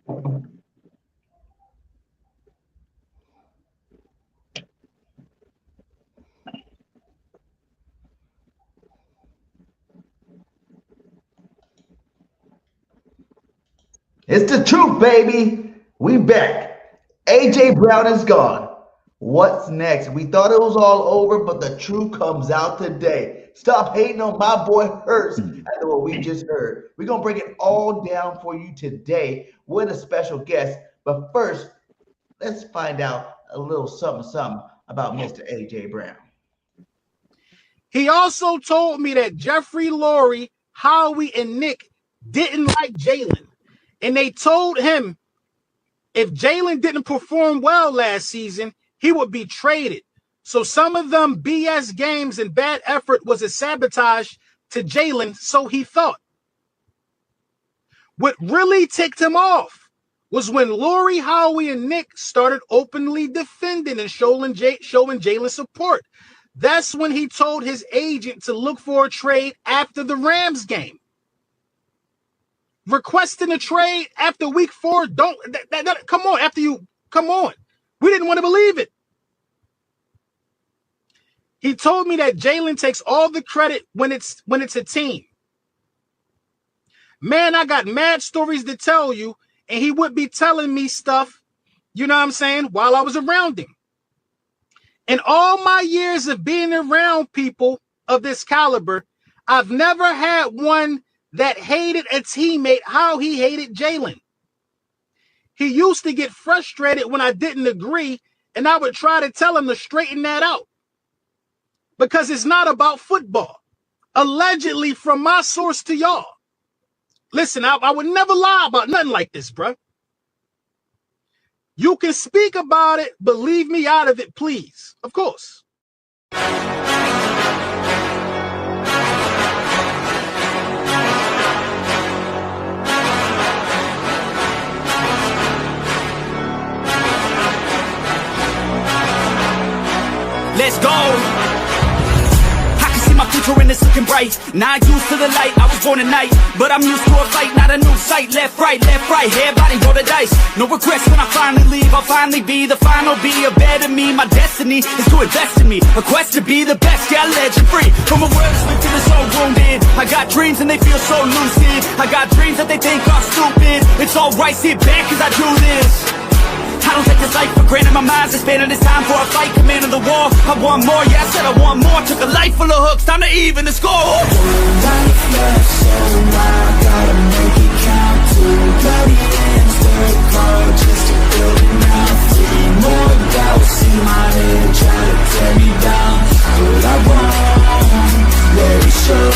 It's the truth, baby. We back. AJ Brown is gone. What's next? We thought it was all over, but the truth comes out today. Stop hating on my boy Hurts after what we just heard. We're going to break it all down for you today with a special guest. But first, let's find out a little something about Mr. AJ Brown. He also told me that Jeffrey Lurie, Howie, and Nick didn't like Jalen. And they told him if Jalen didn't perform well last season, he would be traded. So some of them BS games and bad effort was a sabotage to Jalen, so he thought. What really ticked him off was when Lurie, Howie, and Nick started openly defending and showing Jalen support. That's when he told his agent to look for a trade after the Rams game. Requesting a trade after week 4, come on. We didn't want to believe it. He told me that Jalen takes all the credit when it's a team. Man, I got mad stories to tell you, and he would be telling me stuff, you know what I'm saying, while I was around him. In all my years of being around people of this caliber, I've never had one that hated a teammate how he hated Jalen. He used to get frustrated when I didn't agree, and I would try to tell him to straighten that out. Because it's not about football. Allegedly, from my source to y'all. Listen, I would never lie about nothing like this, bro. You can speak about it, but leave me out of it, please. Of course. Let's go. I can see my future and it's looking bright. Not used to the light, I was born at night. But I'm used to a fight, not a new sight. Left, right, everybody roll the dice. No regrets when I finally leave, I'll finally be the final be a better me. My destiny is to invest in me, a quest to be the best, yeah, legend free. From a world that's lived and so wounded, I got dreams and they feel so lucid. I got dreams that they think are stupid. It's alright, sit back cause I do this. I don't take this life for granted, my mind's expanding. It's time for a fight, commanding the war. I want more, yeah, I said I want more. Took a life full of hooks, time to even the score. One life left, so I gotta make it count. Two bloody hands, work hard just to build it now. 3 more doubts in my head, try to tear me down. But I won't let it show.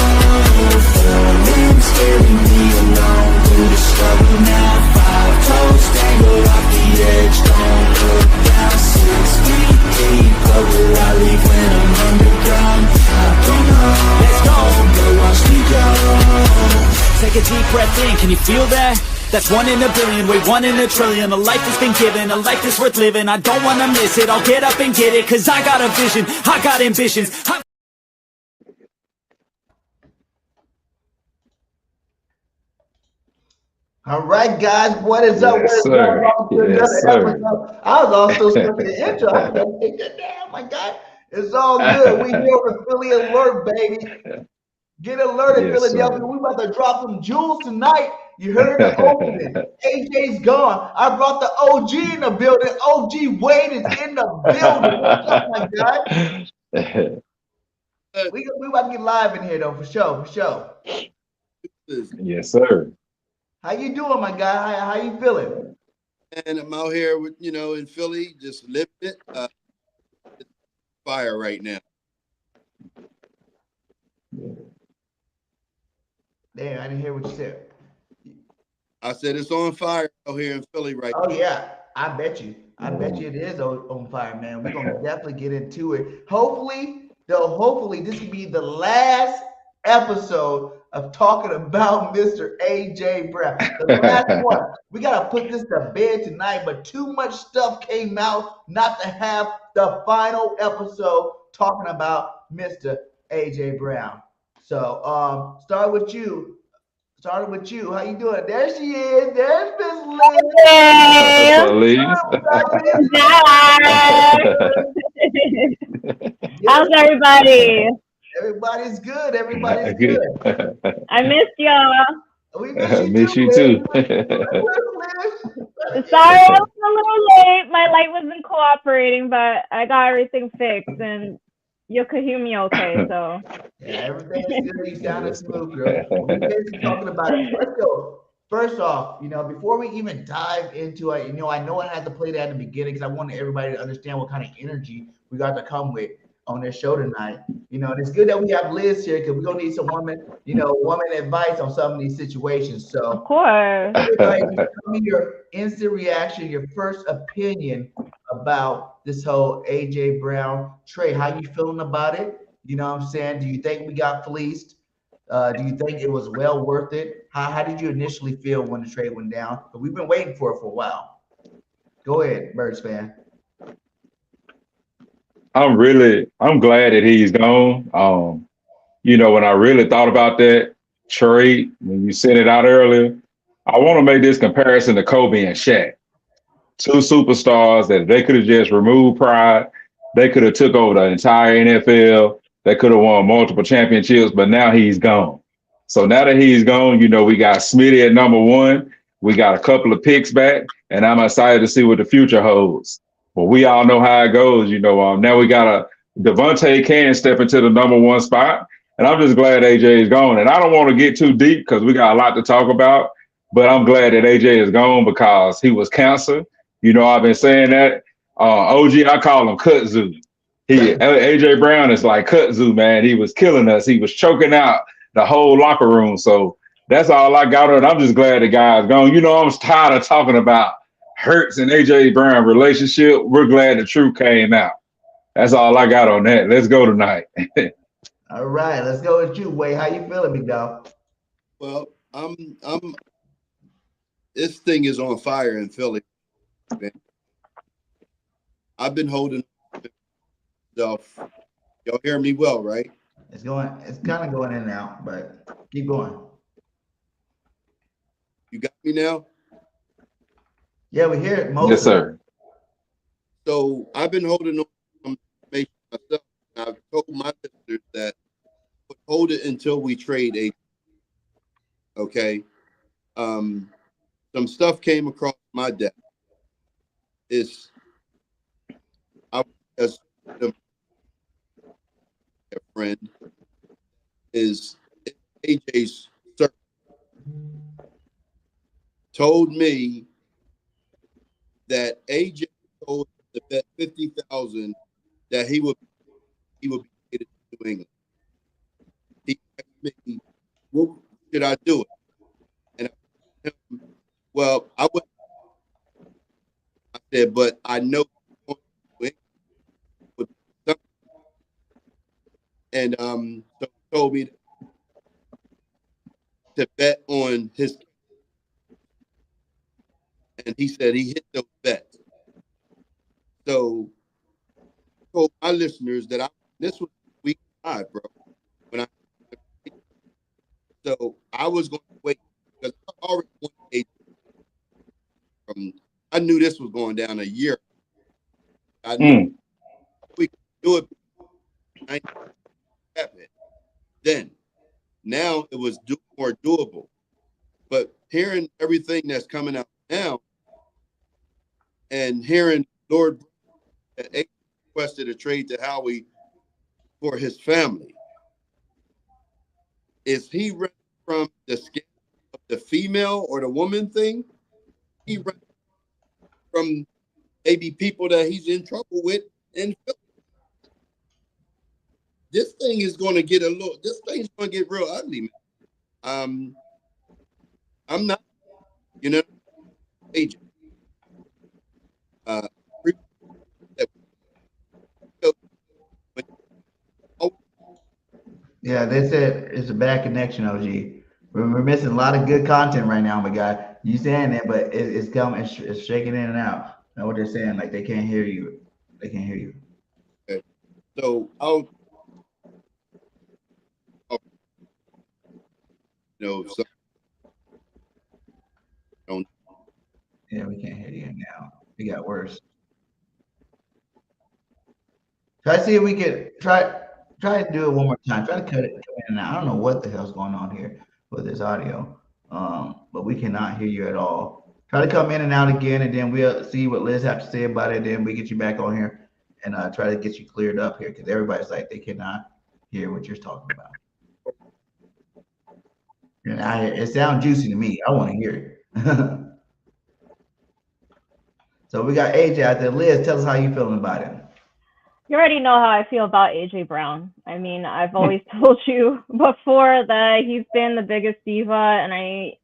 Feelings scaring me alone through the struggle now. 5 toes dangle off the edge, don't look down. 6 feet deep, but will I leave when I'm underground? I don't know. Let's go, but watch me go. Take a deep breath in, can you feel that? That's 1 in a billion, wait, 1 in a trillion. A life has been given, a life that's worth living. I don't wanna miss it, I'll get up and get it. Cause I got a vision, I got ambitions. All right, guys, what is up? Yes, sir. Yes, sir. I was also stuck in the intro. I was like, damn, my God. It's all good. We here with Philly Alert, baby. Get alerted, Yes, Philadelphia. sir. We about to drop some jewels tonight. You heard the opening. AJ's gone. I brought the OG in the building. OG Wade is in the building. What's up, my guy? We about to get live in here, though, for sure. Yes, sir. How you doing, my guy? How you feeling? And I'm out here with, in Philly, just living it. Fire right now. Damn, I didn't hear what you said. I said it's on fire out here in Philly right now. now. Oh, yeah. I bet you it is on fire, man. We're going to definitely get into it. Hopefully this will be the last episode of talking about Mr. AJ Brown. The last one. We got to put this to bed tonight, but too much stuff came out not to have the final episode talking about Mr. AJ Brown. So, start with you. How you doing? There she is. There's Miss What's up, ladies? Hi. How's everybody? Everybody's good. Everybody's Good. good. I missed y'all. We miss you too, Miss you Liz. too. Sorry I was a little late. My light wasn't cooperating, but I got everything fixed and you could hear me okay, so. Yeah, everything is good. You sounded smooth, girl. We basically talking about it. Let's go. First off, before we even dive into it, I know I had to play that in the beginning because I wanted everybody to understand what kind of energy we got to come with on this show tonight. And it's good that we have Liz here because we're gonna need some woman advice on some of these situations. Of So course. everybody, just tell me your instant reaction, your first opinion about this whole AJ Brown trade. How you feeling about it? You know what I'm saying? Do you think we got fleeced? Do you think it was well worth it? How did you initially feel when the trade went down? But we've been waiting for it for a while. Go ahead, Birds fan. I'm glad that he's gone. When I really thought about that trade, when you sent it out earlier, I want to make this comparison to Kobe and Shaq. Two superstars that they could have just removed pride. They could have took over the entire NFL. They could have won multiple championships, but now he's gone. So now that he's gone, we got Smitty at number one. We got a couple of picks back, and I'm excited to see what the future holds. But we all know how it goes. Now we got a Devontae can step into the number one spot, and I'm just glad AJ is gone. And I don't want to get too deep because we got a lot to talk about, but I'm glad that AJ is gone because he was cancer. I've been saying that. OG, I call him Kudzu. AJ Brown is like Kudzu, man. He was killing us. He was choking out the whole locker room. So that's all I got on. I'm just glad the guy's gone. I'm tired of talking about Hurts and AJ Brown relationship. We're glad the truth came out. That's all I got on that. Let's go tonight. All right, let's go with you, Wade. How you feeling, big dog? Well, I'm. This thing is on fire in Philly. Man. I've been holding myself. Y'all hear me well, right? It's kind of going in and out, but keep going. You got me now? Yeah, we hear it most. Yes, sir. So I've been holding on to information myself. I've told my listeners that hold it until we trade a. Okay. Some stuff came across my desk. I was a friend is AJ's servant told me that AJ told the bet 50,000 that he would be traded to New England. He asked me, "What should I do it?" And I told him, "Well, I would." I said, "But I know." And so he told me to bet on his, and he said he hit those bets. So I told my listeners that this was week 5, bro. So I was going to wait because I already won I knew this was going down a year. I knew we could do it. Then now it was more doable. But hearing everything that's coming out now and hearing Lord that requested a trade to Howie for his family, is he running from the scale of the female or the woman thing? He running from maybe people that he's in trouble with. And this thing is going to get this thing's going to get real ugly, man. I'm not, agent. Yeah, they said it's a bad connection, OG. We're missing a lot of good content right now, my guy. You saying that, but it's coming, it's shaking in and out. Know what they're saying? Like they can't hear you. They can't hear you. Okay. So so don't. Yeah, we can't hear you now. It got worse. Try to see if we could try to do it one more time. Try to cut it come in and out. I don't know what the hell's going on here with this audio. But we cannot hear you at all. Try to come in and out again, and then we'll see what Liz have to say about it. Then we get you back on here and try to get you cleared up here because everybody's like they cannot hear what you're talking about. And it sounds juicy to me. I want to hear it. So we got AJ out there. Liz, tell us how you feeling about it. You already know how I feel about AJ Brown. I mean, I've always told you before that he's been the biggest diva, and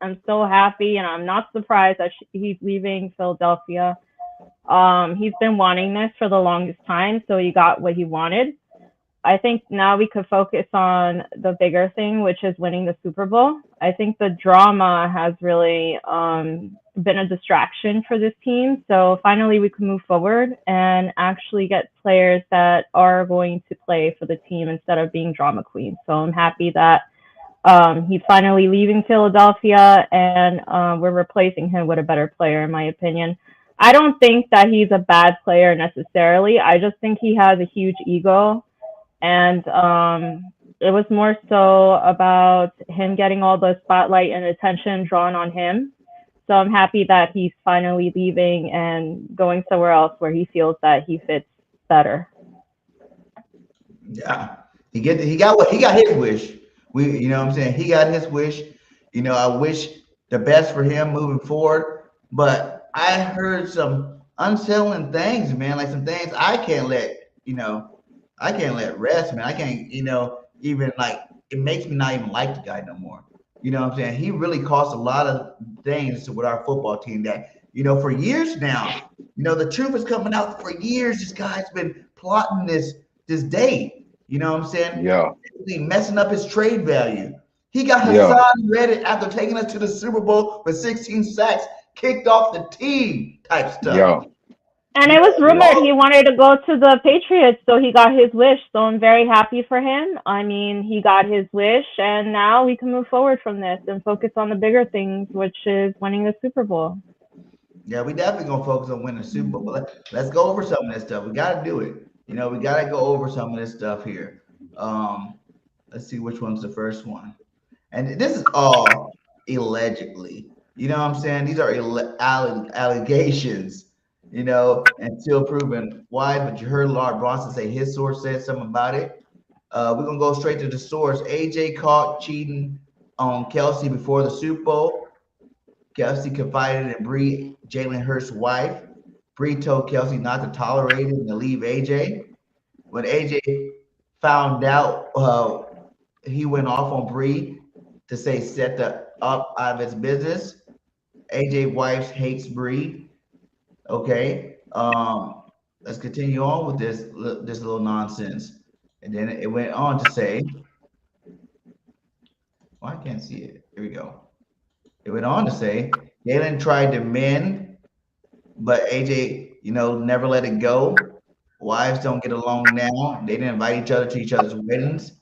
I'm so happy, and I'm not surprised that he's leaving Philadelphia. He's been wanting this for the longest time, so he got what he wanted. I think now we could focus on the bigger thing, which is winning the Super Bowl. I think the drama has really been a distraction for this team. So finally we can move forward and actually get players that are going to play for the team instead of being drama queens. So I'm happy that he's finally leaving Philadelphia, and we're replacing him with a better player, in my opinion. I don't think that he's a bad player necessarily. I just think he has a huge ego. And it was more so about him getting all the spotlight and attention drawn on him. So I'm happy that he's finally leaving and going somewhere else where he feels that he fits better. Yeah, he got his wish. You know what I'm saying? He got his wish. You know, I wish the best for him moving forward. But I heard some unsettling things, man. Like some things I can't let rest, man. I can't, even like it makes me not even like the guy no more. You know what I'm saying? He really cost a lot of things with our football team that, for years now, the truth is coming out for years. This guy's been plotting this date. You know what I'm saying? Yeah. Messing up his trade value. He got Yeah. Hassan Reddick after taking us to the Super Bowl with 16 sacks, kicked off the team type stuff. Yeah. And it was rumored he wanted to go to the Patriots, so he got his wish. So I'm very happy for him. I mean, he got his wish, and now we can move forward from this and focus on the bigger things, which is winning the Super Bowl. Yeah, we definitely gonna focus on winning the Super Bowl. But let's go over some of this stuff. We gotta do it. We gotta go over some of this stuff here. Let's see which one's the first one. And this is all allegedly. You know what I'm saying? These are allegations. Until proven why. But you heard Lord Bronson say his source said something about it. We're gonna go straight to the source. AJ caught cheating on Kelsey before the Super Bowl. Kelsey confided in Bree, Jalen Hurts' wife. Bree told Kelsey not to tolerate it and to leave AJ. When AJ found out, he went off on Bree to say set the up out of his business. AJ's wife hates Bree. Okay, let's continue on with this little nonsense. And then it went on to say, I can't see it. Here we go. It went on to say, Jalen tried to mend, but AJ, never let it go. Wives don't get along now. They didn't invite each other to each other's weddings.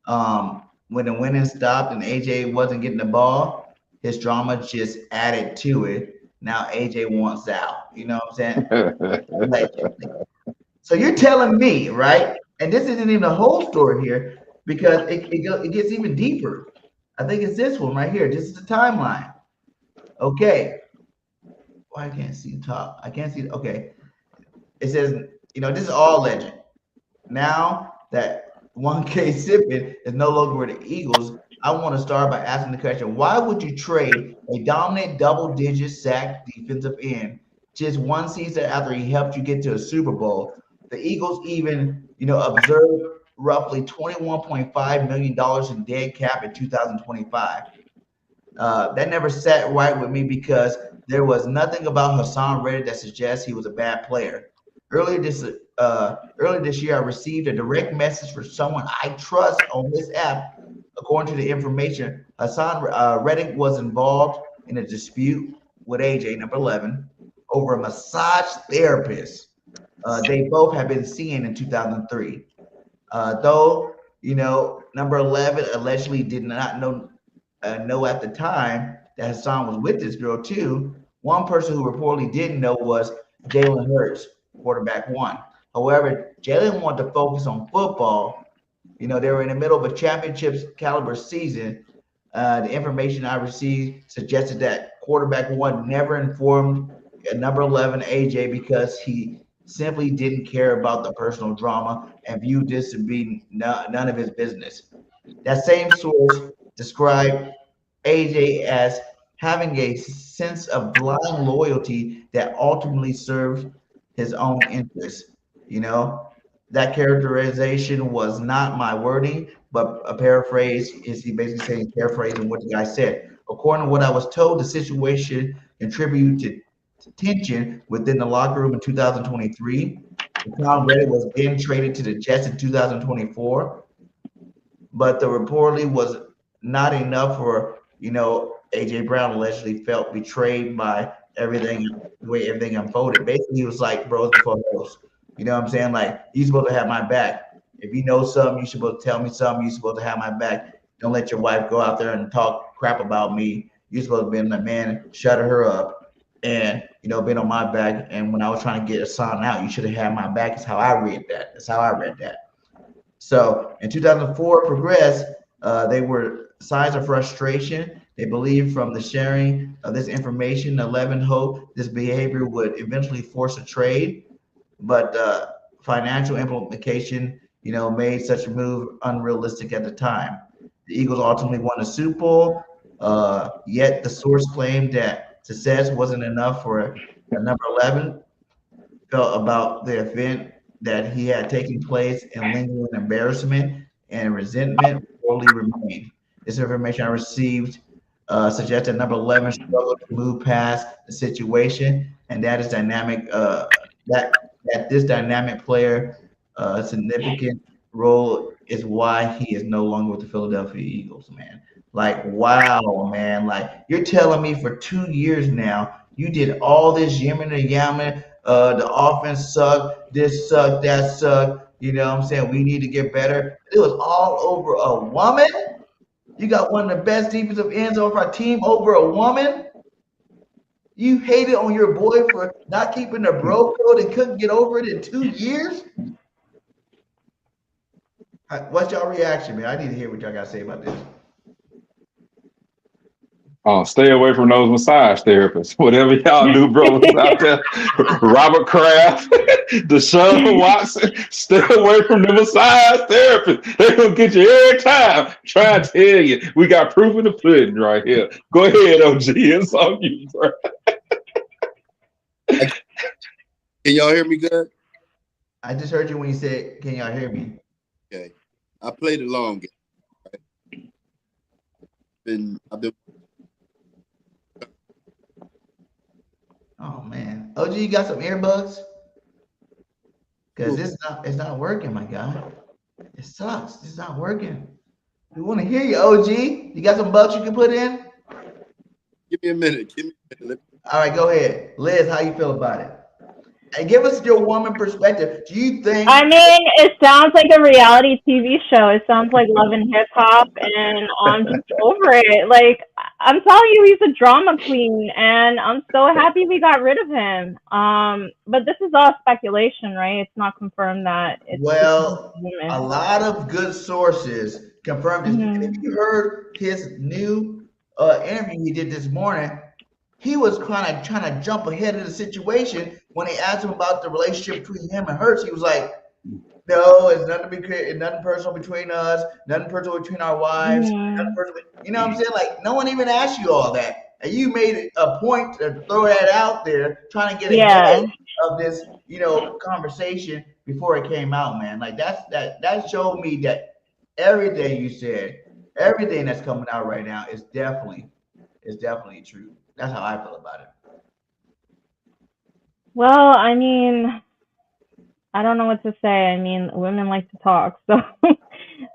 When the winning stopped and AJ wasn't getting the ball, his drama just added to it. Now AJ wants out. You know what I'm saying? So you're telling me, right? And this isn't even the whole story here because it gets even deeper. I think it's this one right here. This is the timeline. Okay. Why I can't see the top? I can't see. Okay. It says, this is all legend. Now that 1K Sippin is no longer with the Eagles, I want to start by asking the question, why would you trade a dominant double-digit sack defensive end just one season after he helped you get to a Super Bowl? The Eagles even, observed roughly $21.5 million in dead cap in 2025. That never sat right with me because there was nothing about Hassan Reddick that suggests he was a bad player. Earlier this year, I received a direct message from someone I trust on this app. According to the information, Hassan Reddick was involved in a dispute with AJ, number 11, over a massage therapist they both had been seeing in 2003. Though, number 11 allegedly did not know at the time that Hassan was with this girl too. One person who reportedly didn't know was Jalen Hurts, quarterback one. However, Jalen wanted to focus on football. You know, they were in the middle of a championship caliber season. The information I received suggested that quarterback one never informed number 11 AJ because he simply didn't care about the personal drama and viewed this to be none of his business. That same source described AJ as having a sense of blind loyalty that ultimately served his own interests. You know, that characterization was not my wording, but a paraphrase is he basically saying paraphrasing what the guy said. According to what I was told, the situation contributed to tension within the locker room in 2023. Tom Brady was then traded to the Jets in 2024, but the reportedly was not enough for AJ Brown allegedly felt betrayed by everything the way everything unfolded. Basically, he was like bros before hoes. You know what I'm saying? Like you're supposed to have my back. If you know something, you're supposed to tell me something. You're supposed to have my back. Don't let your wife go out there and talk crap about me. You're supposed to be the man, shut her up, and been on my back. And when I was trying to get a son out, you should have had my back. That's how I read that. That's how I read that. So in 2004 progressed, they were signs of frustration. They believed from the sharing of this information, 11 hoped this behavior would eventually force a trade, but financial implication, made such a move unrealistic at the time. The Eagles ultimately won the Super Bowl, yet the source claimed that success wasn't enough for the number 11 felt about the event that he had taken place and lingering embarrassment and resentment fully remained. This information I received suggested number 11 struggled to move past the situation, and that is dynamic. That this dynamic player, significant role is why he is no longer with the Philadelphia Eagles, man. Like, wow, man. Like, you're telling me for 2 years now, you did all this yamming and yamming. The offense sucked, this sucked, that sucked. You know what I'm saying? We need to get better. It was all over a woman. You got one of the best defensive ends of our team over a woman. You hated on your boy for not keeping the bro code and couldn't get over it in 2 years? What's y'all reaction, man? I need to hear what y'all got to say about this. Stay away from those massage therapists. Whatever y'all do, brothers out there, Robert Kraft, Deshaun Watson, stay away from the massage therapists. They're going to get you every time. Try to tell you. We got proof in the pudding right here. Go ahead, OG. It's on you, bro. Can y'all hear me good? I just heard you when you said, can y'all hear me? Okay. I played a long game. Right? I've been. Oh man, OG, you got some earbuds? Cause it's not working, my guy. It sucks. It's not working. We want to hear you, OG. You got some bucks you can put in? Give me a minute. All right, go ahead, Liz. How you feel about it? And give us your woman perspective. Do you think? I mean, it sounds like a reality TV show. It sounds like Love and Hip Hop, and I'm just over it. Like, I'm telling you, he's a drama queen, and I'm so happy we got rid of him. But this is all speculation, right? It's not confirmed that it's a lot of good sources confirmed this. Mm-hmm. And if you heard his new interview he did this morning, he was kind of trying to jump ahead of the situation when they asked him about the relationship between him and Hurts. He was like, no, it's nothing personal between us, nothing personal between our wives, nothing personal. You know what I'm saying? Like, no one even asked you all that. And you made a point to throw that out there, trying to get ahead of this, conversation before it came out, man. Like, that showed me that everything you said, everything that's coming out right now is definitely true. That's how I feel about it. Well, I mean, I don't know what to say. I mean, women like to talk. So,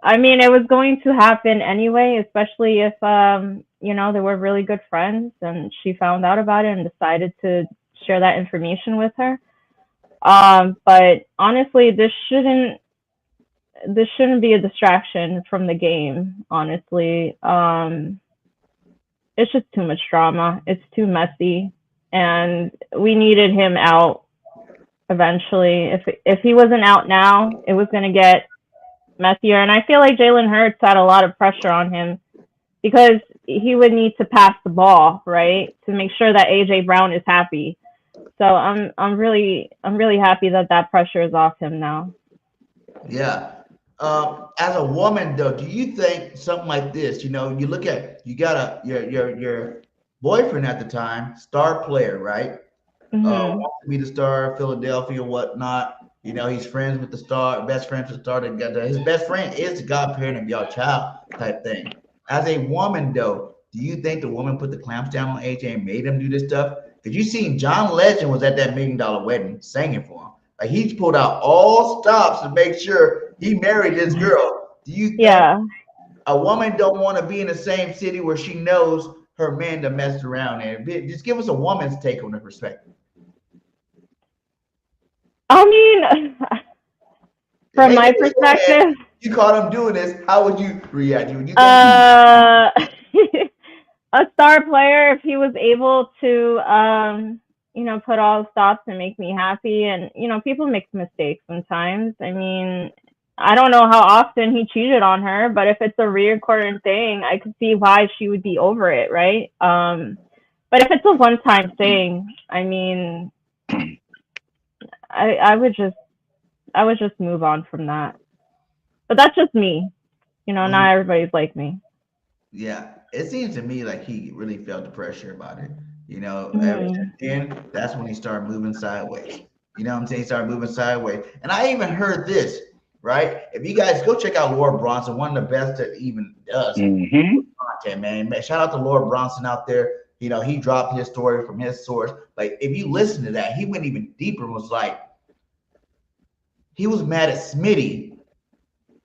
I mean, it was going to happen anyway, especially if, they were really good friends and she found out about it and decided to share that information with her. But honestly, this shouldn't be a distraction from the game, honestly. It's just too much drama. It's too messy. and we needed him out eventually. If he wasn't out now, it was going to get messier. And I feel like Jalen Hurts had a lot of pressure on him because he would need to pass the ball, right, to make sure that AJ Brown is happy. So I'm really happy that pressure is off him now. Yeah. As a woman, though, do you think something like this? You know, you look at you got your boyfriend at the time, star player, right? Mm-hmm. Wants to be the star of Philadelphia, whatnot. You know, he's friends with the star, best friends with the star. His best friend is the godparent of your child type thing. As a woman, though, do you think the woman put the clamps down on AJ and made him do this stuff? Because you seen John Legend was at that $1 million wedding singing for him. Like he's pulled out all stops to make sure he married this girl. Do you think a woman don't want to be in the same city where she knows her man to mess around? And just give us a woman's take on the perspective. I mean, from my perspective, you caught him doing this. How would you react? Would you think a star player, if he was able to, you know, put all the stops and make me happy, and you know, people make mistakes sometimes. I mean, I don't know how often he cheated on her, but if it's a recurring thing, I could see why she would be over it, right? But if it's a one-time thing, I mean, I would just move on from that. But that's just me. You know, not everybody's like me. Yeah, it seems to me like he really felt the pressure about it. You know, ever since then, that's when he started moving sideways. You know what I'm saying? He started moving sideways. And I even heard this, right? If you guys go check out Lord Bronson, one of the best that even does content, man. Shout out to Lord Bronson out there. You know, he dropped his story from his source. Like, if you listen to that, he went even deeper and was like, he was mad at Smitty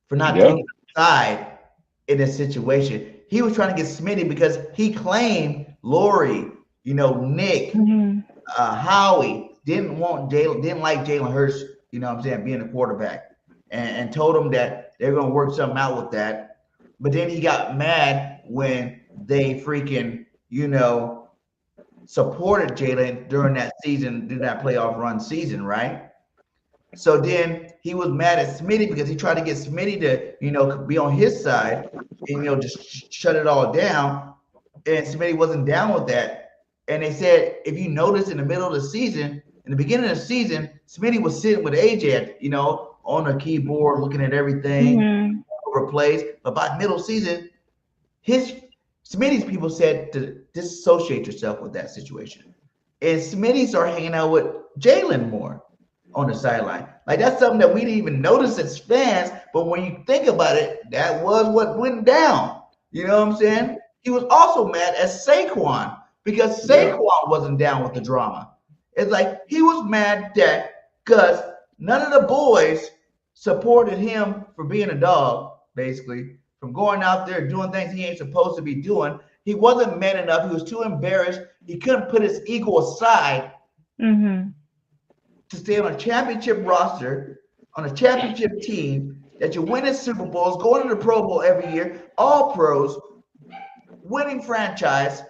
for not taking a side in this situation. He was trying to get Smitty because he claimed Lori, you know, Nick, Howie didn't like Jalen Hurts, you know what I'm saying, being a quarterback, and told him that they're going to work something out with that. But then he got mad when they freaking, you know, supported Jalen during that season, during that playoff run season, right? So then he was mad at Smitty because he tried to get Smitty to, you know, be on his side and, you know, just shut it all down. And Smitty wasn't down with that. And they said, if you notice in the middle of the season, in the beginning of the season, Smitty was sitting with AJ, you know, on a keyboard, looking at everything, over plays. But by middle season, Smitty's people said to disassociate yourself with that situation. And Smitty started hanging out with Jalen more on the sideline. Like, that's something that we didn't even notice as fans, but when you think about it, that was what went down. You know what I'm saying? He was also mad at Saquon because Saquon wasn't down with the drama. It's like he was mad that because none of the boys supported him for being a dog, basically, from going out there doing things he ain't supposed to be doing. He wasn't man enough. He was too embarrassed. He couldn't put his ego aside to stay on a championship roster, on a championship team, that you're winning Super Bowls, going to the Pro Bowl every year, all pros, winning franchise,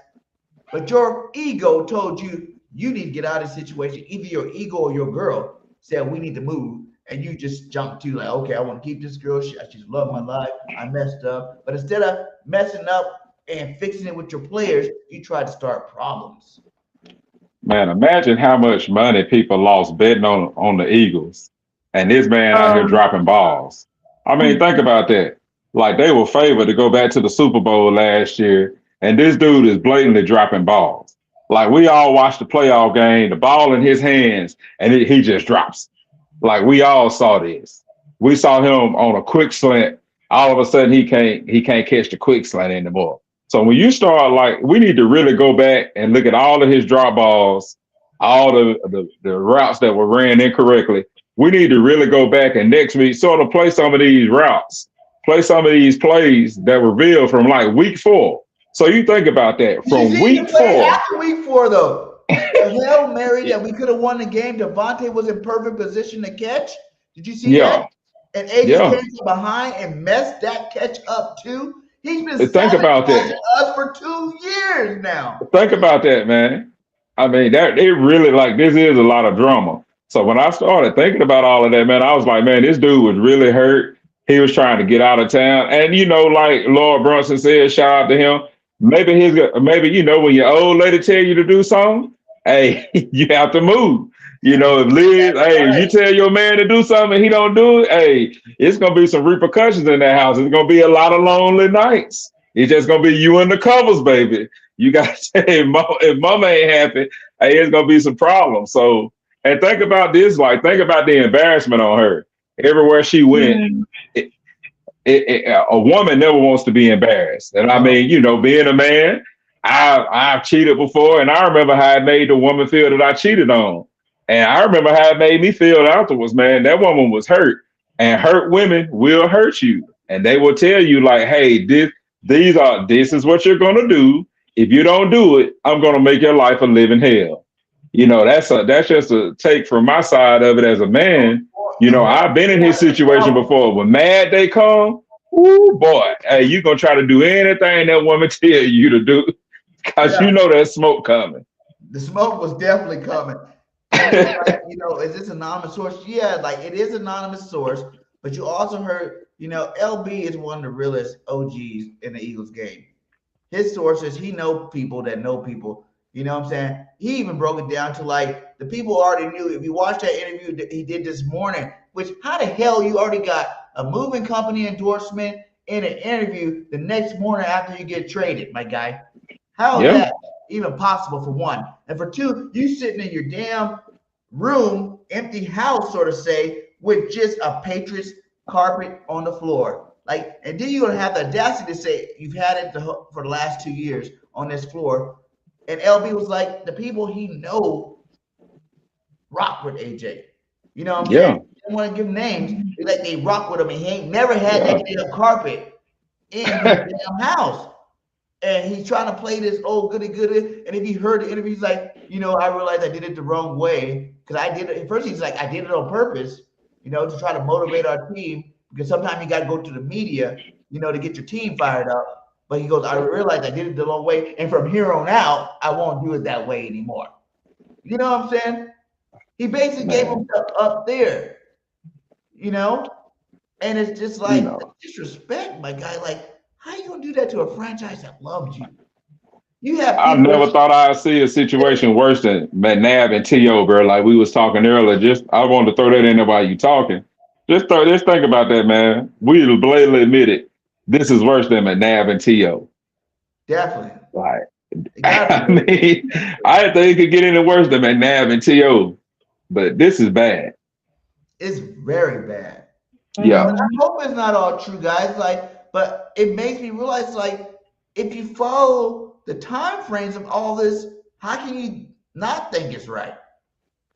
but your ego told you need to get out of the situation. Either your ego or your girl said we need to move, and you just jumped to like, okay, I want to keep this girl. She's loved my life. I messed up. But instead of messing up and fixing it with your players, you tried to start problems. Man, imagine how much money people lost betting on the Eagles, and this man out here dropping balls. I mean, think about that. Like, they were favored to go back to the Super Bowl last year, and this dude is blatantly dropping balls. Like, we all watched the playoff game, the ball in his hands, and he just drops. Like, we all saw this. We saw him on a quick slant. All of a sudden, he can't catch the quick slant anymore. So when you start, like, we need to really go back and look at all of his drop balls, all the routes that were ran incorrectly. We need to really go back and next week sort of play some of these routes, play some of these plays that were revealed from like week 4. So you think about that from week 4. After week 4, though, the Hail Mary that we could have won the game, Devontae was in perfect position to catch. Did you see that? And AJ came from behind and messed that catch up too. He's been think about that us for 2 years now. Think about that, man. I mean, that it really like this is a lot of drama. So when I started thinking about all of that, man, I was like, man, this dude was really hurt. He was trying to get out of town. And like Lord Brunson said, shout out to him. Maybe when your old lady tell you to do something, hey, you have to move. If Liz, hey, if you tell your man to do something and he don't do it, hey, it's gonna be some repercussions in that house. It's gonna be a lot of lonely nights. It's just gonna be you and the covers, baby. You gotta say if mama ain't happy, hey, it's gonna be some problems. So, and think about this, think about the embarrassment on her. Everywhere she went, a woman never wants to be embarrassed. And I mean, being a man, I've cheated before, and I remember how it made the woman feel that I cheated on. And I remember how it made me feel afterwards, man. That woman was hurt, and hurt women will hurt you. And they will tell you, like, hey, this is what you're gonna do. If you don't do it, I'm gonna make your life a living hell. That's just a take from my side of it as a man. I've been in his situation before. When mad they come, ooh boy, hey, you gonna try to do anything that woman tell you to do, because there's smoke coming. The smoke was definitely coming. Is this anonymous source? Yeah, it is anonymous source, but you also heard, LB is one of the realest OGs in the Eagles game. His sources, he know people that know people. You know what I'm saying? He even broke it down to the people already knew. If you watch that interview that he did this morning, which how the hell you already got a moving company endorsement in an interview the next morning after you get traded, my guy? How is that even possible, for one? And for two, you sitting in your damn room, empty house, sort of say, with just a Patriots carpet on the floor. And then you're going to have the audacity to say you've had it for the last 2 years on this floor. And LB was like, the people he know rock with AJ. You know what I'm saying? I don't want to give names. They rock with him, and he ain't never had that damn carpet in his damn house. And he's trying to play this goody. And if he heard the interview, he's like, I realized I did it the wrong way. Because I did it. At first, he's like, I did it on purpose, to try to motivate our team. Because sometimes you got to go to the media, to get your team fired up. But he goes, I realized I did it the wrong way. And from here on out, I won't do it that way anymore. You know what I'm saying? He basically gave himself up there, And it's just disrespect, my guy. How you going to do that to a franchise that loved you? I never thought I'd see a situation worse than McNabb and T.O., bro. Like we was talking earlier. I wanted to throw that in there while you talking. Just think about that, man. We blatantly admit it. This is worse than McNabb and T.O. Definitely. I mean, I didn't think it could get any worse than McNabb and T.O., but this is bad. It's very bad. Yeah. I hope it's not all true, guys. But it makes me realize, if you follow the time frames of all this, how can you not think it's right?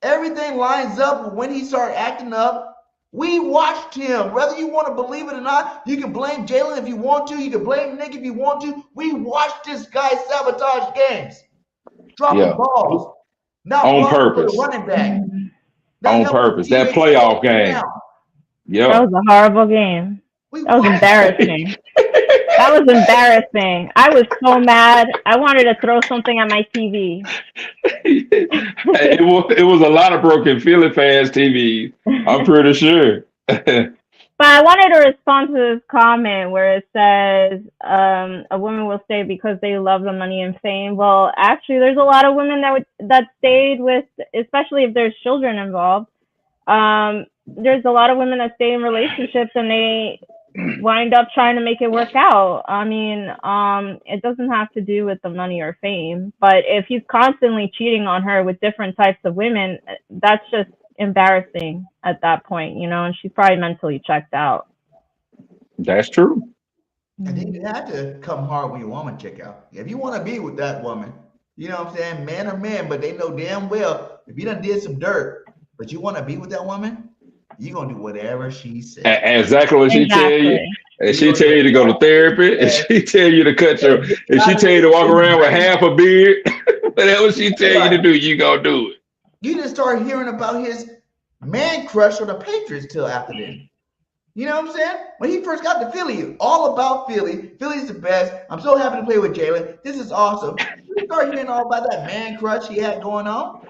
Everything lines up when he started acting up. We watched him. Whether you want to believe it or not, you can blame Jalen if you want to. You can blame Nick if you want to. We watched this guy sabotage games, dropping balls, not on purpose, running back, on purpose. That playoff game. Yeah, that was a horrible game. That was embarrassing. That was embarrassing. I was so mad. I wanted to throw something at my TV. It was a lot of broken Philly fans' TVs. I'm pretty sure. But I wanted to respond to this comment where it says a woman will stay because they love the money and fame. Well, actually, there's a lot of women that stayed with, especially if there's children involved. There's a lot of women that stay in relationships and they wind up trying to make it work out. I mean, it doesn't have to do with the money or fame, but if he's constantly cheating on her with different types of women, that's just embarrassing at that point, and she's probably mentally checked out. That's true. And then you have to come hard when your woman check out. If you want to be with that woman, you know what I'm saying, man or man, but they know damn well if you done did some dirt, but you want to be with that woman, you're going to do whatever she says. Exactly what she tell you. And she tell you to go to therapy, and she tell you to cut your, and she tell you to walk around with half a beard. Whatever she tell you to do, you going to do it. You didn't start hearing about his man crush on the Patriots till after then. You know what I'm saying? When he first got to Philly, all about Philly. Philly's the best. I'm so happy to play with Jalen. This is awesome. You start hearing all about that man crush he had going on.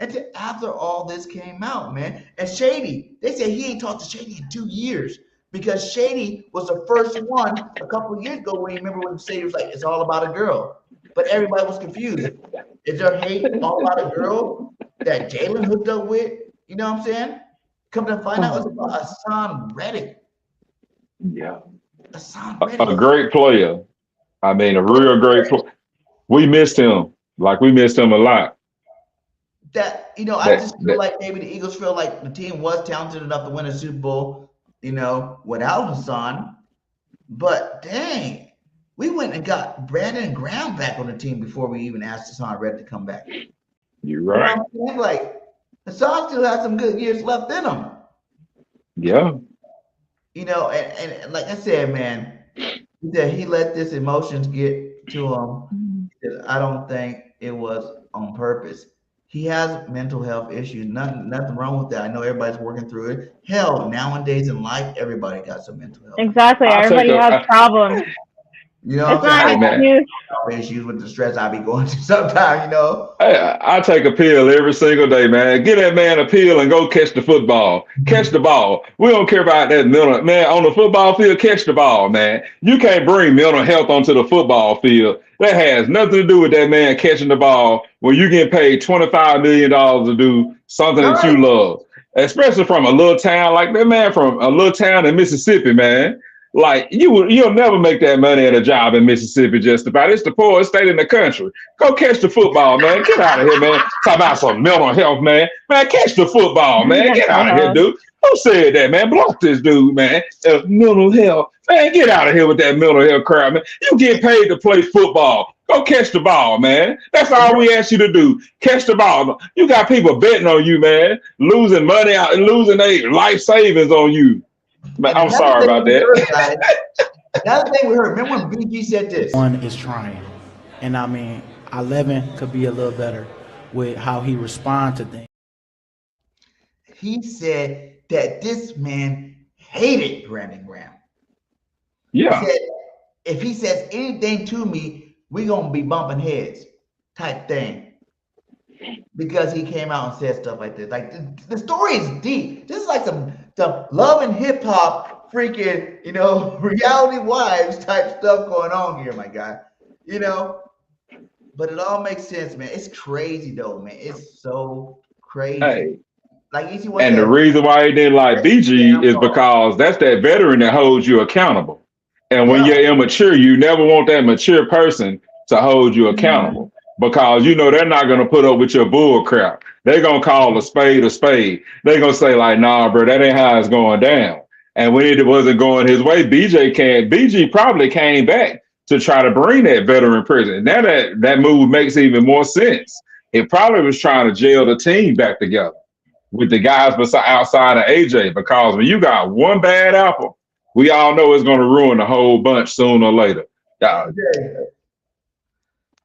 Until after all this came out, man. And Shady, they said he ain't talked to Shady in 2 years because Shady was the first one a couple of years ago when you remember when Shady was like, it's all about a girl. But everybody was confused. Is there hate all about a girl that Jalen hooked up with? You know what I'm saying? Come to find out it's about Hassan Reddick. Yeah. Hassan Reddick. A great player. I mean, a real great player. We missed him. Like, we missed him a lot. That, I just feel like maybe the Eagles feel like the team was talented enough to win a Super Bowl, without Hassan. But dang, we went and got Brandon Graham back on the team before we even asked Hassan Reddick to come back. You're right. Like, Hassan still has some good years left in him. Yeah. And like I said, man, he let this emotions get to him. I don't think it was on purpose. He has mental health issues. Nothing wrong with that. I know everybody's working through it. Hell, nowadays in life, everybody got some mental health. Exactly. Everybody has problems. You know, it's not an excuse. Issues with the stress I be going through sometimes, I take a pill every single day, man. Get that man a pill and go catch the football. Catch the ball. We don't care about that mental. Man, on the football field, catch the ball, man. You can't bring mental health onto the football field. That has nothing to do with that man catching the ball when you get paid $25 million to do something that you love. Especially from a little town like that, man, from a little town in Mississippi, man. Like, you'll never make that money at a job in Mississippi just about. It's the poorest state in the country. Go catch the football, man. Get out of here, man. Talk about some mental health, man. Man, catch the football, man. Get out of here, dude. Who said that, man? Block this dude, man. Mental health. Man, get out of here with that mental health crap, man. You get paid to play football. Go catch the ball, man. That's all we ask you to do. Catch the ball. You got people betting on you, man. Losing money out and losing their life savings on you. But I'm sorry about that. Another thing we heard, remember when BG said this? One is trying. And I mean, 11 could be a little better with how he responds to things. He said that this man hated Brandon Graham. Yeah. He said, if he says anything to me, we're going to be bumping heads type thing. Because he came out and said stuff like this. Like, the story is deep. This is like some love and hip hop freaking, reality wives type stuff going on here, my guy. But it all makes sense, man. It's crazy though, man. It's so crazy. Hey. Like, and the reason why he didn't like BG is because that's that veteran that holds you accountable. And when you're immature, you never want that mature person to hold you accountable. Because they're not going to put up with your bull crap. They're going to call a spade a spade. They're going to say like, nah, bro, that ain't how it's going down. And when it wasn't going his way, BG probably came back to try to bring that veteran presence. Now that move makes even more sense. It probably was trying to gel the team back together with the guys outside of AJ, because when you got one bad apple, we all know it's going to ruin the whole bunch sooner or later.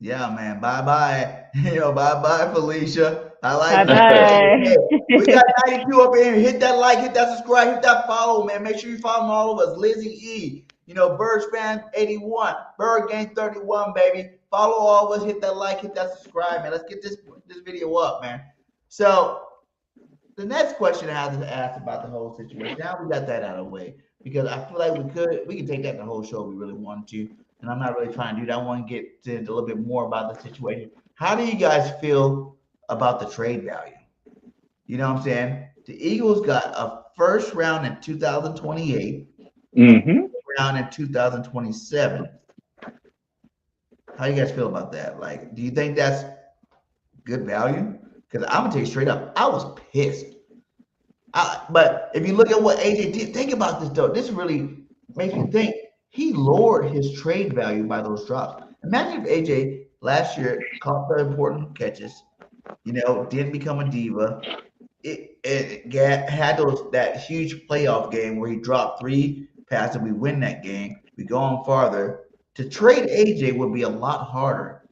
Yeah, man. Bye-bye. Bye-bye, Felicia. I like that. Hey, we got 92 up in here. Hit that like, hit that subscribe, hit that follow, man. Make sure you follow all of us. Lizzie E. Birds fan 81. Bird Gang 31, baby. Follow all of us. Hit that like, hit that subscribe, man. Let's get this video up, man. So the next question I have to ask about the whole situation. Now we got that out of the way, because I feel like we can take that the whole show if we really wanted to. And I'm not really trying to do that. I want to get into a little bit more about the situation. How do you guys feel about the trade value? You know what I'm saying? The Eagles got a first round in 2028, round in 2027. How do you guys feel about that? Like, do you think that's good value? Because I'm gonna tell you straight up, I was pissed. But if you look at what AJ did, think about this though. This really makes me think. He lowered his trade value by those drops. Imagine if AJ last year caught the important catches, didn't become a diva. It had that huge playoff game where he dropped 3 passes. We win that game. We go on farther. To trade AJ would be a lot harder.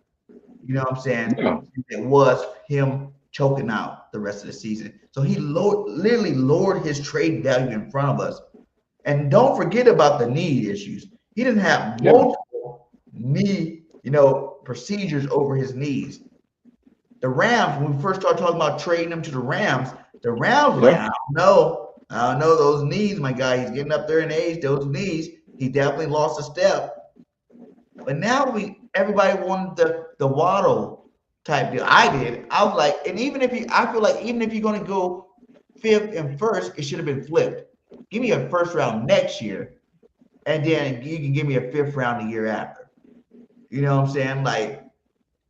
You know what I'm saying? Yeah. It was him choking out the rest of the season. So he literally lowered his trade value in front of us. And don't forget about the knee issues. He didn't have multiple knee, procedures over his knees. The Rams, when we first started talking about trading him to the Rams were like, I don't know those knees, my guy. He's getting up there in age. Those knees, he definitely lost a step. But now everybody wanted the Waddle type deal. I did. I was like, and I feel like even if you're going to go 5th and 1st, it should have been flipped. Give me a 1st round next year, and then you can give me a 5th round the year after. You know what I'm saying? Like,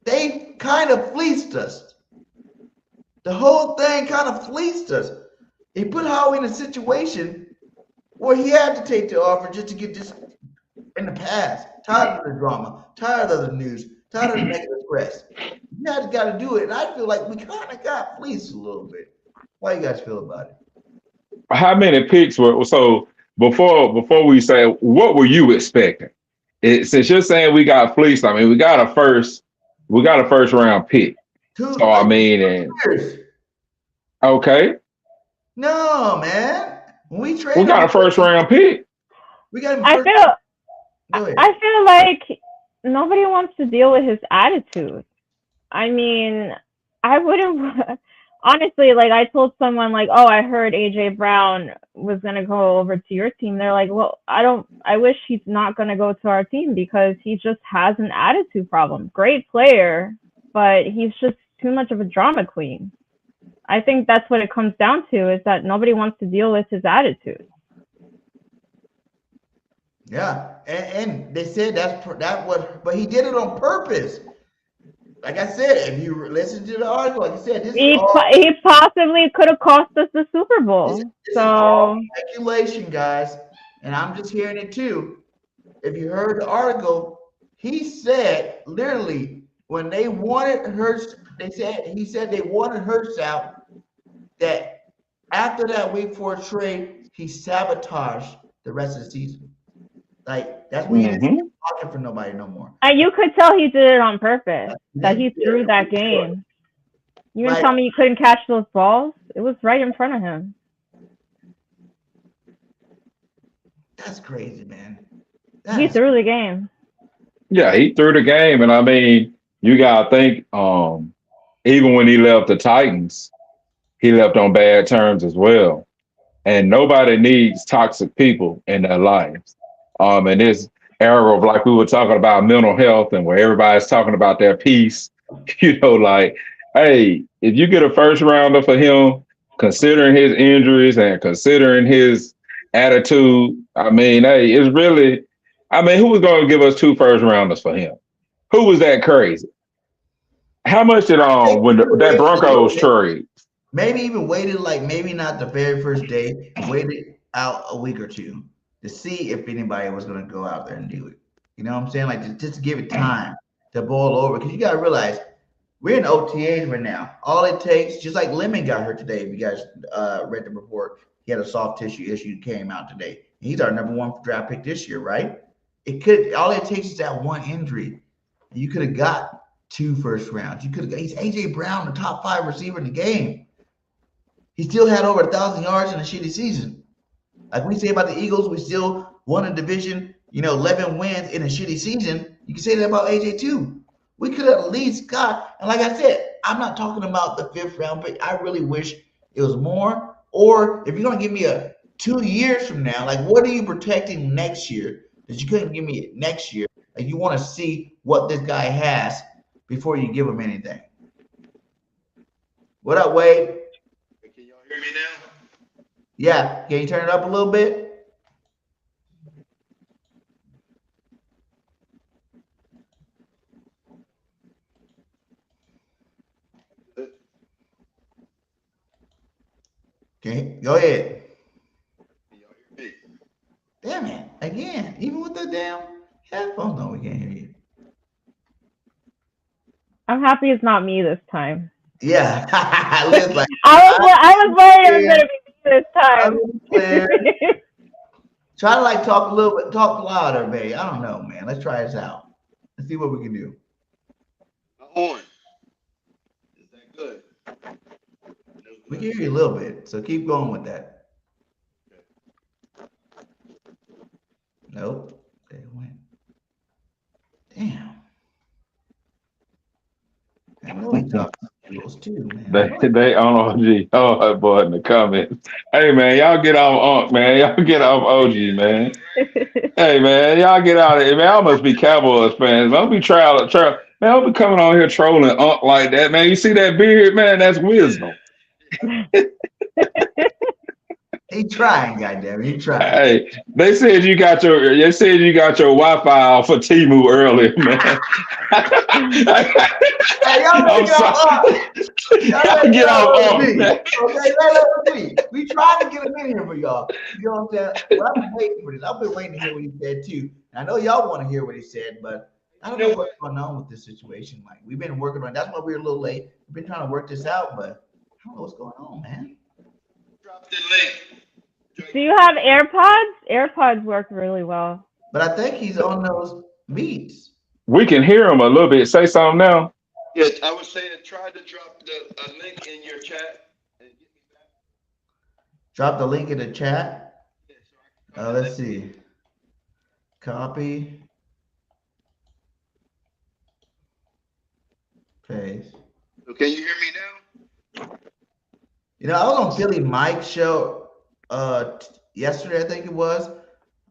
they kind of fleeced us. The whole thing kind of fleeced us. He put Howie in a situation where he had to take the offer just to get this in the past. Tired of the drama, tired of the news, tired of the negative press. You guys got to do it. And I feel like we kind of got fleeced a little bit. How you guys feel about it? How many picks were so before we say what were you expecting? Since you're saying we got fleeced, I mean we got a first round pick. So I mean, and okay. No, man. When we We got a 1st round pick. We got him I feel like nobody wants to deal with his attitude. I mean, I wouldn't honestly, like I told someone like, oh, I heard AJ Brown was gonna go over to your team. They're like, well, I wish he's not gonna go to our team because he just has an attitude problem. Great player, but he's just too much of a drama queen. I think that's what it comes down to, is that nobody wants to deal with his attitude. Yeah, and they said but he did it on purpose. Like I said, if you listen to the article, like I said, he possibly could have cost us the Super Bowl. This is all speculation, guys, and I'm just hearing it too. If you heard the article, he said literally when they wanted Hurts, he said they wanted Hurts out. That after that week 4 trade, he sabotaged the rest of the season. Like that's when he didn't talking for nobody no more. And you could tell he did it on purpose. That he threw that game. You didn't tell me you couldn't catch those balls? It was right in front of him. That's crazy, man. He threw the game. Yeah, he threw the game, and I mean, you gotta think. Even when he left the Titans, he left on bad terms as well. And nobody needs toxic people in their lives. In this era of like we were talking about mental health and where everybody's talking about their peace, like, hey, if you get a 1st rounder for him, considering his injuries and considering his attitude, I mean, hey, it's really, I mean, who was going to give us 2 1st rounders for him? Who was that crazy? How much did when that Broncos trade? Maybe even waited, like maybe not the very first day, waited out a week or two to see if anybody was going to go out there and do it. You know what I'm saying? Like just to give it time to boil over. Because you got to realize we're in OTAs right now. All it takes, just like Lemon got hurt today, if you guys read the report, he had a soft tissue issue, came out today. He's our number 1 draft pick this year, right? All it takes is that one injury. You could have got 2 1st rounds. You could have. He's AJ Brown, the top 5 receiver in the game. He still had over 1,000 yards in a shitty season. Like we say about the Eagles, we still won a division, 11 wins in a shitty season. You can say that about AJ too. We could have at least got, and like I said, I'm not talking about the 5th round pick. I really wish it was more. Or if you're going to give me a 2 years from now, like what are you protecting next year that you couldn't give me next year? Like you want to see what this guy has before you give him anything. What up, Wade? Can y'all hear me now? Yeah. Can you turn it up a little bit? Okay, go ahead. Can y'all hear me? Damn it. Again, even with the damn headphones, no, we can't hear you. I'm happy it's not me this time. Yeah. Liz like, I was worried it was gonna be me this time. Try to like talk a little bit, talk louder, babe. I don't know, man. Let's try this out. Let's see what we can do. On. Is that good? We can hear you a little bit, so keep going with that. Nope. They went. Damn. They on OG. Oh boy, in the comments. Hey man, y'all get off Unc, man. Y'all get off OG, man. Hey man, y'all get out of here, man. I must be Cowboys fans. Don't be man. Don't be coming on here trolling Unc like that, man. You see that beard, man? That's wisdom. He trying, goddamn, he trying. Hey, they said you got your Wi-Fi off of Temu earlier, man. Hey, y'all I'm sorry. Y'all get off Unc, man. Okay, let me. We tried to get him in here for y'all. You know what I'm saying? Well, I've been waiting for this. I've been waiting to hear what he said too. And I know y'all want to hear what he said, but I don't know what's going on with this situation. Like we've been working on. That's why we're a little late. We've been trying to work this out, but I don't know what's going on, man. Drop the link. Do you have AirPods? AirPods work really well. But I think he's on those meets. We can hear him a little bit. Say something now. Yes, I was saying try to drop a link in your chat and get me back. Drop the link in the chat. Yeah, so Let's see. Copy. Paste. So can you hear me now? You know, I was on Philly Mike's show yesterday, I think it was.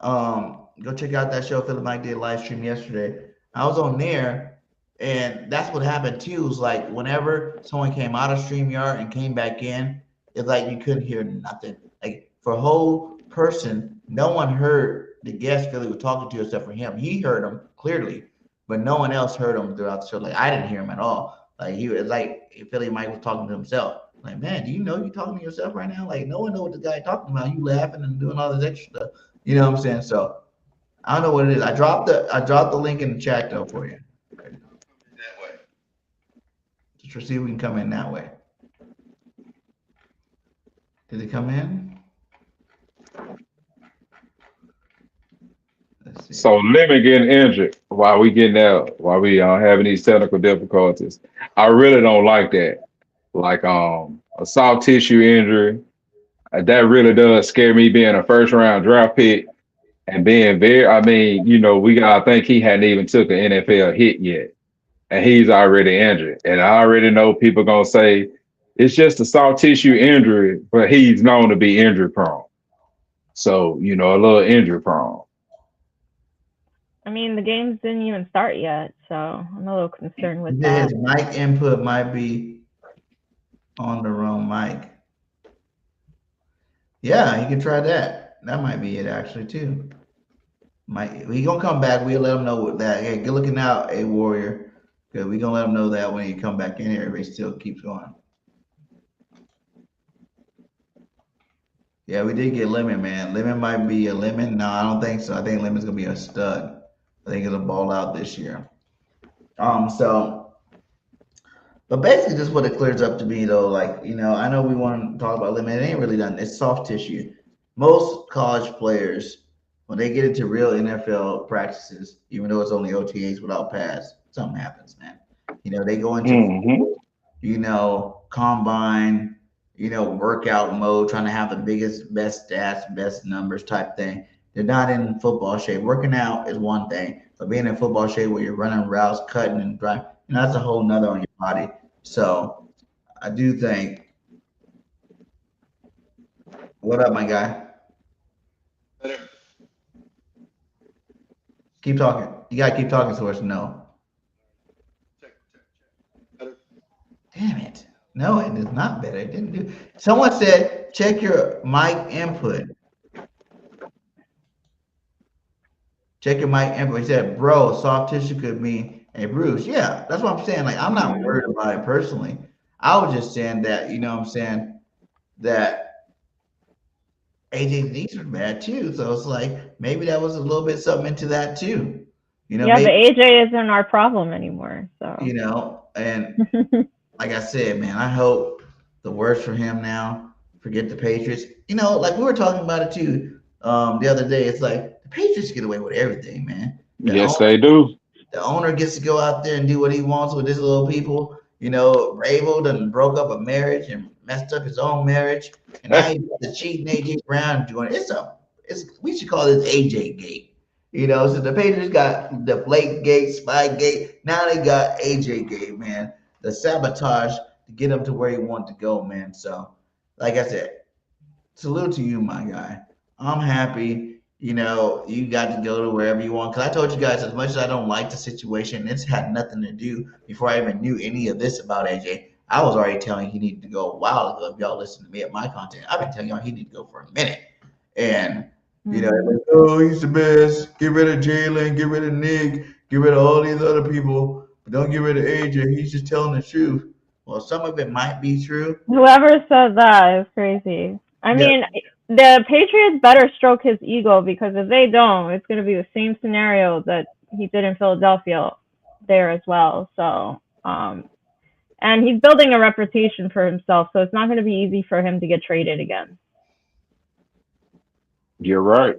Go check out that show. Philly Mike did a live stream yesterday. I was on there, and that's what happened too. It was like whenever someone came out of StreamYard and came back in, it's like you couldn't hear nothing. Like for a whole person, no one heard the guest Philly was talking to except for him. He heard him clearly, but no one else heard him throughout the show. Like I didn't hear him at all. Like he was like Philly Mike was talking to himself. Like, man, do you know you're talking to yourself right now? Like, no one knows what the guy talking about. You laughing and doing all this extra stuff. You know what I'm saying? So I don't know what it is. I dropped the link in the chat though for you. That way. Just see if we can come in that way. Did it come in? Let's see. So Lemon getting injured while we having these technical difficulties. I really don't like that. Like a soft tissue injury, that really does scare me. Being a first round draft pick and being I think he hadn't even took an NFL hit yet, and he's already injured. And I already know people gonna say it's just a soft tissue injury, but he's known to be injury prone. So a little injury prone. I mean, the games didn't even start yet, so I'm a little concerned with that. His mic input might be on the wrong mic. Yeah, you can try that. That might be it actually too. We gonna come back. We'll let them know what that. Hey, good looking out, a warrior. Good. We gonna let them know that when you come back in here, everybody still keeps going. Yeah, we did get Lemon, man. Lemon might be a Lemon. No, I don't think so. I think Lemon's gonna be a stud. I think it'll ball out this year. But basically, just what it clears up to me, though, like, I know we want to talk about limit. It ain't really done. It's soft tissue. Most college players, when they get into real NFL practices, even though it's only OTAs without pads, something happens, man. They go into, combine, workout mode, trying to have the best stats, best numbers type thing. They're not in football shape. Working out is one thing, but being in football shape where you're running routes, cutting and driving, that's a whole nother on your body. So I do think. What up, my guy? Better. Keep talking. You gotta keep talking to us. No. Check. Better. Damn it. No, it is not better. It didn't do. Someone said check your mic input. Check your mic input. He said, bro, soft tissue could mean a bruise. Yeah, that's what I'm saying. Like, I'm not worried about it personally. I was just saying that, that AJ's knees were bad too. So it's like maybe that was a little bit something into that too. Yeah, maybe, but AJ isn't our problem anymore. So and like I said, man, I hope the worst for him now. Forget the Patriots. Like we were talking about it too the other day. It's like the Patriots get away with everything, man. They do. The owner gets to go out there and do what he wants with his little people. Ravo done broke up a marriage and messed up his own marriage, and now he's the cheating AJ Brown doing it. We should call this AJ Gate. So the Patriots got the Flake Gate, Spy Gate. Now they got AJ Gate, man. The sabotage to get him to where he wanted to go, man. So, like I said, salute to you, my guy. I'm happy. You got to go to wherever you want. Because I told you guys, as much as I don't like the situation, it's had nothing to do before I even knew any of this about AJ. I was already telling he needed to go a while ago. If y'all listen to me at my content, I've been telling y'all he needed to go for a minute. And like, oh, he's the best. Get rid of Jalen. Get rid of Nick. Get rid of all these other people. But don't get rid of AJ. He's just telling the truth. Well, some of it might be true. Whoever said that is crazy. I mean, the Patriots better stroke his ego, because if they don't, it's going to be the same scenario that he did in Philadelphia there as well. So, and he's building a reputation for himself, so it's not going to be easy for him to get traded again. You're right.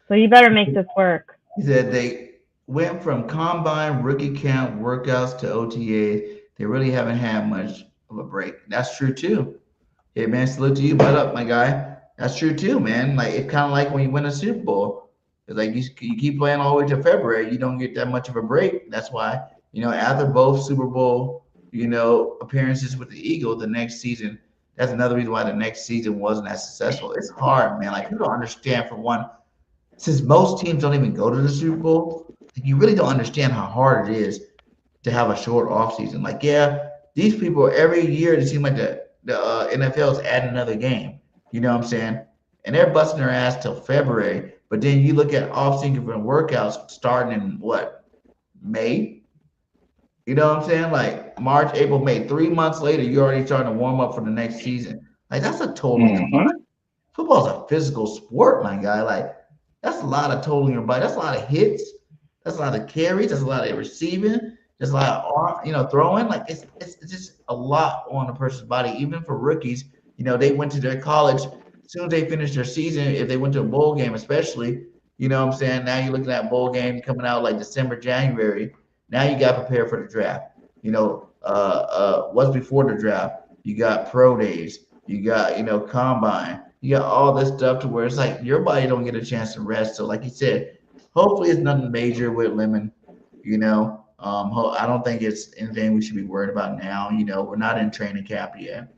So you better make this work. He said they went from combine, rookie camp, workouts to OTAs. They really haven't had much of a break. That's true too. Hey man, salute to you, butt up, my guy. That's true too, man. Like, it's kind of like when you win a Super Bowl. It's like you keep playing all the way to February, you don't get that much of a break. That's why, after both Super Bowl, appearances with the Eagles, the next season, that's another reason why the next season wasn't as successful. It's hard, man. Like, you don't understand, for one, since most teams don't even go to the Super Bowl, you really don't understand how hard it is to have a short off season. Like, yeah, these people every year, it seems like the NFL is adding another game. You know what I'm saying? And they're busting their ass till February. But then you look at off-season workouts starting in what, May? You know what I'm saying? Like March, April, May. 3 months later, you're already starting to warm up for the next season. Like, that's a total. Football's a physical sport, my guy. Like, that's a lot of total in your body. That's a lot of hits. That's a lot of carries. That's a lot of receiving. There's a lot of throwing. Like, it's just a lot on a person's body. Even for rookies, they went to their college. As soon as they finished their season, if they went to a bowl game, especially, you know what I'm saying? Now you're looking at bowl game coming out like December, January. Now you got to prepare for the draft. What's before the draft? You got pro days. You got, combine. You got all this stuff to where it's like your body don't get a chance to rest. So, like you said, hopefully it's nothing major with Lemon. I don't think it's anything we should be worried about now. We're not in training camp yet,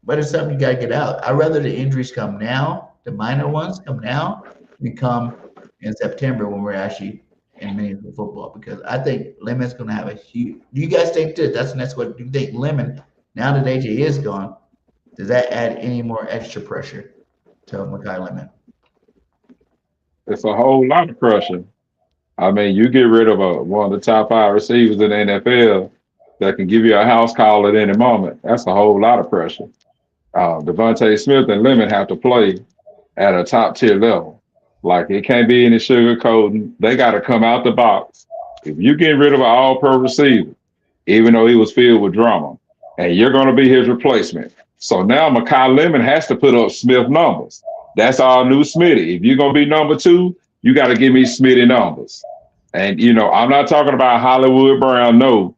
but it's something you got to get out. I'd rather the injuries come now, the minor ones come now, than come in September when we're actually in meaningful football, because I think Lemon's going to have a huge. Do you guys think this? That's the next one. Do you think Lemon, now that AJ is gone, does that add any more extra pressure to Mekhi Lemon? It's a whole lot of pressure. I mean, you get rid of one of the top 5 receivers in the NFL that can give you a house call at any moment. That's a whole lot of pressure. Devontae Smith and Lemon have to play at a top tier level. Like, it can't be any sugarcoating. They got to come out the box. If you get rid of an all-pro receiver, even though he was filled with drama, and you're going to be his replacement. So now Mekhi Lemon has to put up Smith numbers. That's all new Smitty. If you're going to be number 2, you got to give me Smitty numbers. And, I'm not talking about Hollywood Brown. No,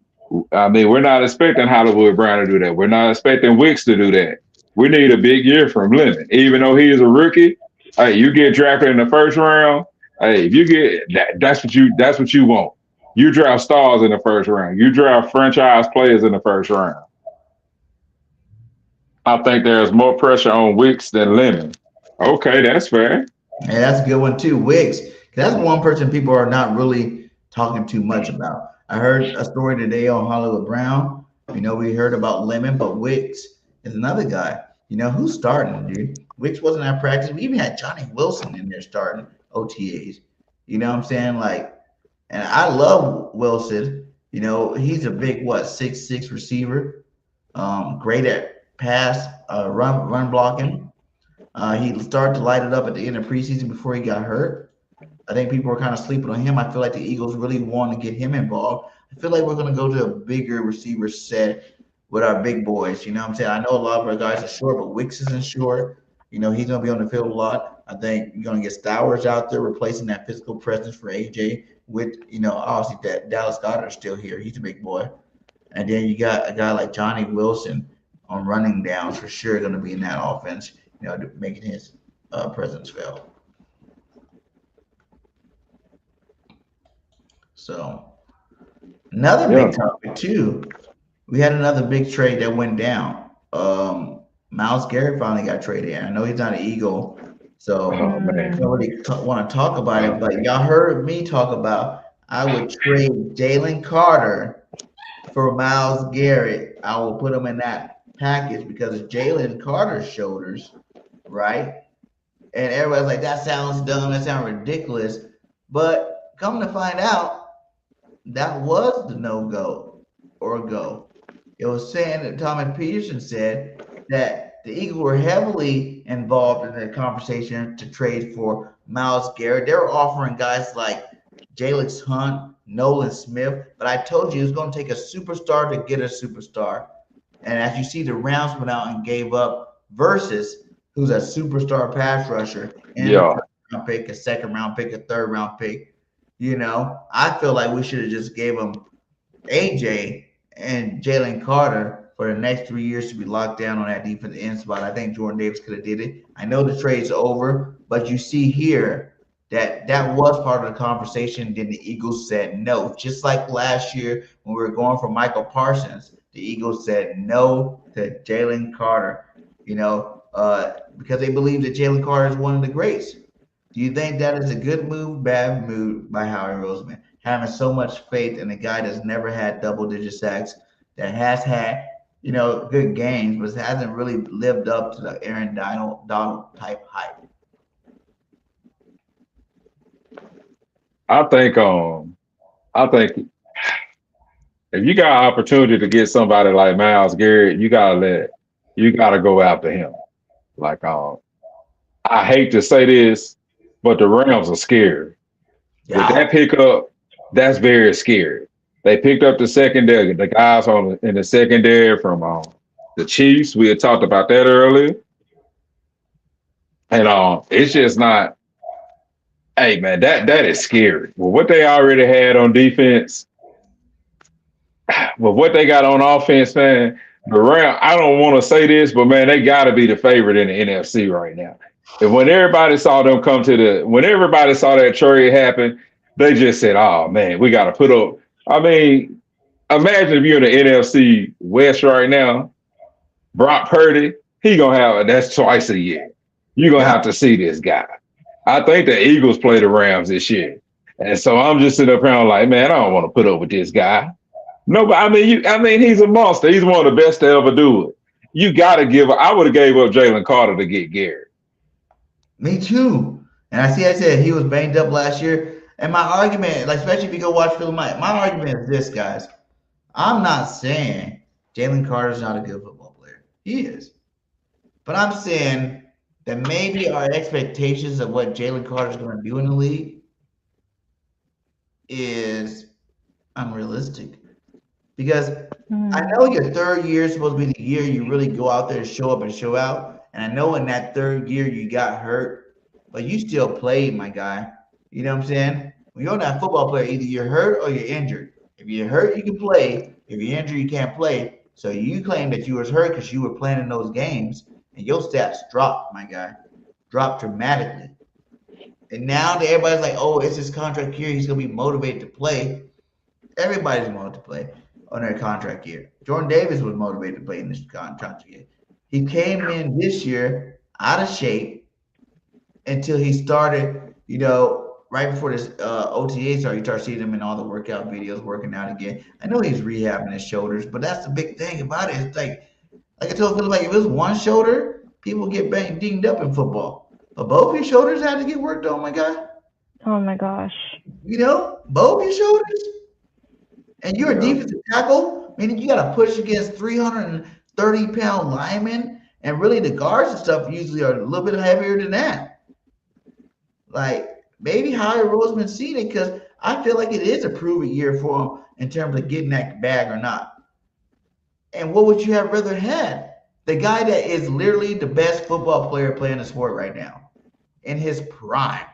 I mean, we're not expecting Hollywood Brown to do that. We're not expecting Wicks to do that. We need a big year from Lemon. Even though he is a rookie, hey, you get drafted in the first round. Hey, if you get that, that's what you want. You draft stars in the first round. You draft franchise players in the first round. I think there's more pressure on Wicks than Lemon. Okay, that's fair. Hey, that's a good one too, Wicks. That's one person people are not really talking too much about. I heard a story today on Hollywood Brown. We heard about Lemon, but Wicks is another guy. Who's starting, dude? Wicks wasn't at practice. We even had Johnny Wilson in there starting OTAs. You know what I'm saying? Like, and I love Wilson. He's a big 6'6" receiver. Great at pass, run blocking. He started to light it up at the end of preseason before he got hurt. I think people are kind of sleeping on him. I feel like the Eagles really want to get him involved. I feel like we're going to go to a bigger receiver set with our big boys. You know what I'm saying? I know a lot of our guys are short, but Wicks isn't short. He's going to be on the field a lot. I think you're going to get Stowers out there replacing that physical presence for AJ with, obviously that Dallas Goedert is still here. He's a big boy. And then you got a guy like Johnny Wilson on running downs for sure going to be in that offense, making his presence felt. So another big topic too. we had another big trade that went down. Myles Garrett finally got traded. And I know he's not an Eagle, so Oh I man. don't really want to talk about it. But y'all heard me talk about I would trade Jalen Carter for Myles Garrett. I will put him in that package because Jalen Carter's shoulders, right? And everybody's like, that sounds dumb, that sounds ridiculous. But come to find out, that was the no-go or go. It was saying that Thomas Peterson said that the Eagles were heavily involved in the conversation to trade for Myles Garrett. They were offering guys like Jalen Hunt, Nolan Smith, but I told you it was going to take a superstar to get a superstar. And as you see, the Rams went out and gave up Versus, who's a superstar pass rusher, and Yeah. a first-round pick, a second-round pick, a third-round pick. You know, I feel like we should have just gave them AJ and Jalen Carter for the next 3 years to be locked down on that defensive end spot. I think Jordan Davis could have did it. I know the trade's over, but you see here that that was part of the conversation. Then the Eagles said no, just like last year when we were going for Michael Parsons. The Eagles said no to Jalen Carter, because they believe that Jalen Carter is one of the greats. Do you think that is a good move, bad move by Howie Roseman? Having so much faith in a guy that's never had double-digit sacks, that has had, good games, but hasn't really lived up to the Aaron Donald type hype. I think if you got an opportunity to get somebody like Myles Garrett, you gotta go after him. Like, I hate to say this, but the Rams are scared. Yeah. With that pickup, that's very scary. They picked up the secondary, the guys in the secondary from the Chiefs. We had talked about that earlier. And it's just not, hey man, that is scary. Well, what they already had on defense, well, what they got on offense, man, the Rams, I don't want to say this, but man, they gotta be the favorite in the NFC right now. And when everybody saw them when everybody saw that trade happen, they just said, oh man, we got to put up. I mean, imagine if you're in the NFC West right now, Brock Purdy, that's twice a year. You're going to have to see this guy. I think the Eagles play the Rams this year. And so I'm just sitting up here like, man, I don't want to put up with this guy. No, but I mean, he's a monster. He's one of the best to ever do it. You got to I would have gave up Jalen Carter to get Garrett. Me too. And I said he was banged up last year. And my argument, like especially if you go watch film, my argument is this, guys. I'm not saying Jalen Carter's not a good football player. He is. But I'm saying that maybe our expectations of what Jalen Carter's going to do in the league is unrealistic. Because I know your third year is supposed to be the year you really go out there and show up and show out. And I know in that third year you got hurt, but you still played, my guy. You know what I'm saying? When you're not a football player, either you're hurt or you're injured. If you're hurt, you can play. If you're injured, you can't play. So you claim that you was hurt because you were playing in those games, and your stats dropped, my guy. Dropped dramatically. And now that everybody's like, oh, it's his contract year. He's going to be motivated to play. Everybody's motivated to play on their contract year. Jordan Davis was motivated to play in this contract year. He came in this year out of shape until he started, right before this OTA started. You start seeing him in all the workout videos working out again. I know he's rehabbing his shoulders, but that's the big thing about it. It's like I told Phil, like if it was one shoulder, people get dinged up in football. But both your shoulders had to get worked on, my guy. Oh my gosh. Both your shoulders. And you're a defensive tackle, meaning you got to push against 330-pound linemen. And really the guards and stuff usually are a little bit heavier than that. Like, maybe Howie Roseman seen it because I feel like it is a proven year for him in terms of getting that bag or not. And what would you have rather had? The guy that is literally the best football player playing the sport right now in his prime,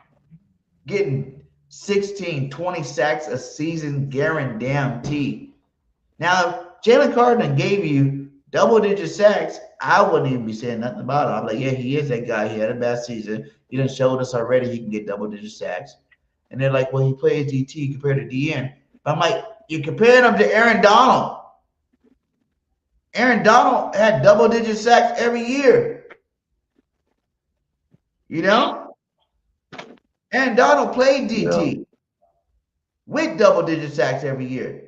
getting 16, 20 sacks a season guaranteed. Now, if Jalen Carter gave you double-digit sacks, I wouldn't even be saying nothing about it. I'm like, yeah, he is that guy. He had a bad season. He done showed us already he can get double-digit sacks. And they're like, well, he plays DT compared to DN. But I'm like, you're comparing him to Aaron Donald. Aaron Donald had double-digit sacks every year. You know? Aaron Donald played Yeah. DT with double-digit sacks every year.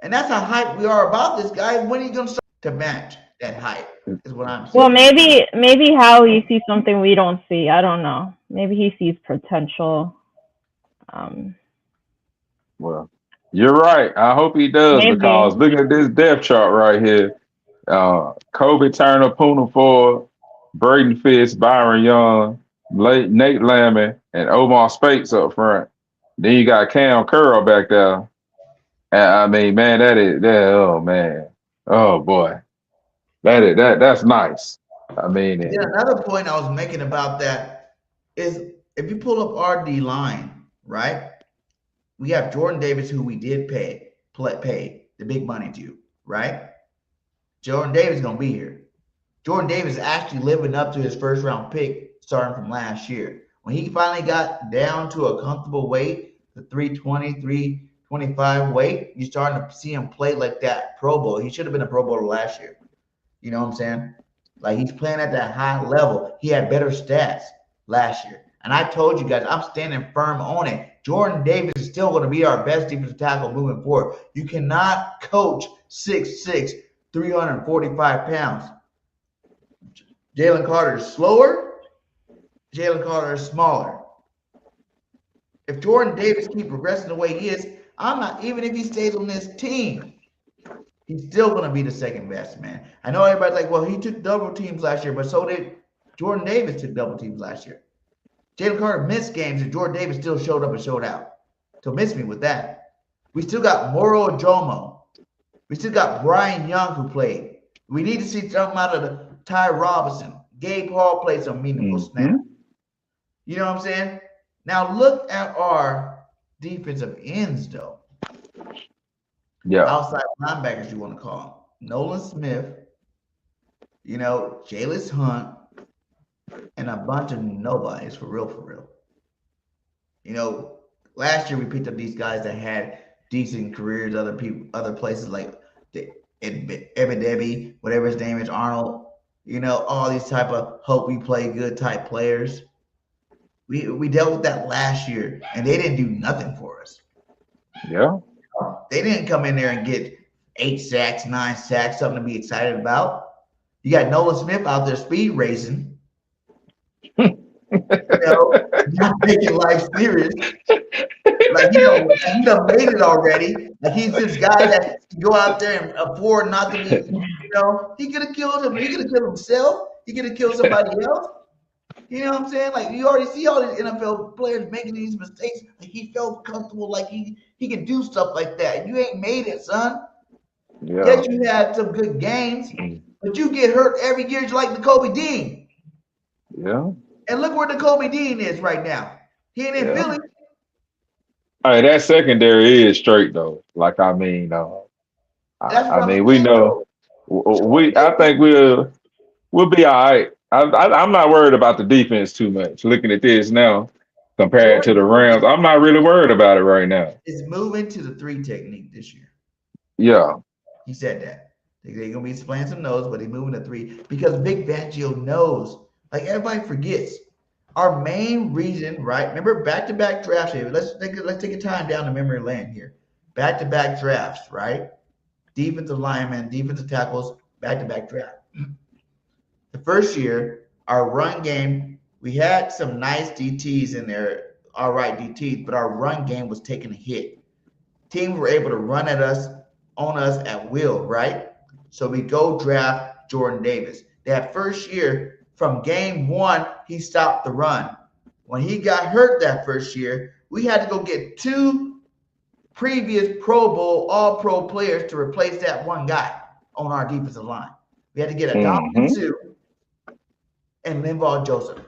And that's how hyped we are about this guy. When are you going to start to match that hype is what I'm saying. Well, maybe Howie sees something we don't see. I don't know. Maybe he sees potential. Well, you're right. I hope he does Maybe. because look at this depth chart right here. Kobe Turner, Poona Ford, Braden Fitz, Byron Young, Nate Lammy, and Omar Speights up front. Then you got Cam Curl back there. And I mean, man, oh man. Oh boy. That's nice. I mean, Then another point I was making about that is if you pull up our D line, right? We have Jordan Davis, who we did pay the big money to, right? Jordan Davis is gonna be here. Jordan Davis is actually living up to his first round pick starting from last year. When he finally got down to a comfortable weight, the 320, 325 weight, you're starting to see him play like that Pro Bowl. He should have been a Pro Bowler last year. You know what I'm saying? Like he's playing at that high level. He had better stats last year. And I told you guys, I'm standing firm on it. Jordan Davis is still going to be our best defensive tackle moving forward. You cannot coach 6'6", 345 pounds. Jalen Carter is slower. Jalen Carter is smaller. If Jordan Davis keeps progressing the way he is, I'm not, even if he stays on this team, he's still going to be the second best, man. I know everybody's like, well, he took double teams last year, but so did Jordan Davis took double teams last year. Jalen Carter missed games, and Jordan Davis still showed up and showed out. So miss me with that. We still got Moro Jomo. We still got Brian Young who played. We need to see something out of the Ty Robinson. Gabe Hall played some meaningful snaps. You know what I'm saying? Now look at our defensive ends, though. yeah. Outside linebackers, you want to call them. Nolan Smith, you know, Jalis Hunt, and a bunch of nobodies for real, for real. You know, last year we picked up these guys that had decent careers, other places like the Ebidebi, whatever his name is, Arnold. You know, all these type of hope we play good type players. We dealt with that last year, and they didn't do nothing for us. Yeah. They didn't come in there and get 8 sacks, 9 sacks, something to be excited about. You got Nolan Smith out there speed racing. You know, not taking life serious. Like he done made it already. Like he's this guy that can go out there and afford not to be, you know, he could have killed him. He could have killed himself. He could have killed somebody else. You know what I'm saying? Like you already see all these NFL players making these mistakes. Like he felt comfortable, like he can do stuff like that. You ain't made it, son. Yeah. Yes, you had some good games, but you get hurt every year, just like the Kobe Dean. Yeah. And look where the Kobe Dean is right now. He ain't in Philly. All right, that secondary is straight though. Like I mean, I mean, we know I think we'll be all right. I'm not worried about the defense too much. Looking at this now, compared to the Rams, I'm not really worried about it right now. It's moving to the 3 technique this year. Yeah. He said that. They're going to be playing some nose, but they're moving to 3 because Vic Fangio knows. Like everybody forgets. Our main reason, right? Remember back-to-back drafts here. Let's take a time down to memory lane here. Back-to-back drafts, right? Defensive linemen, defensive tackles, back-to-back draft. The first year, our run game, we had some nice DTs in there, all right DTs, but our run game was taking a hit. Teams were able to run at us, on us at will, right? So we go draft Jordan Davis. That first year, from game 1, he stopped the run. When he got hurt that first year, we had to go get 2 previous Pro Bowl, All-Pro players to replace that one guy on our defensive line. We had to get a Dominic Sue and Linval Joseph.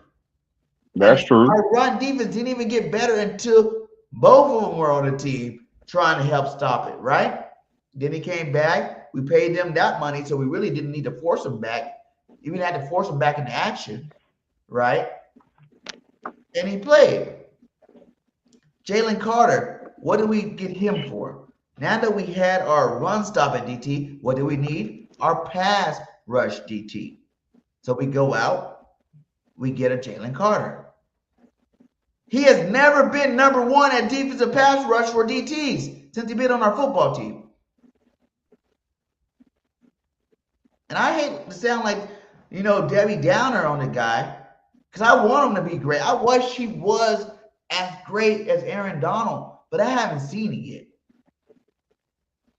That's true. Our run defense didn't even get better until both of them were on the team trying to help stop it, right? Then he came back. We paid them that money, so we really didn't need to force him back. Even had to force him back into action, right? And he played. Jalen Carter, what did we get him for? Now that we had our run stop at DT, what do we need? our pass rush DT. So we go out, we get a Jalen Carter. He has never been number one at defensive pass rush for DTs since he's been on our football team. And I hate to sound like, Debbie Downer on the guy, because I want him to be great. I wish he was as great as Aaron Donald, but I haven't seen it yet.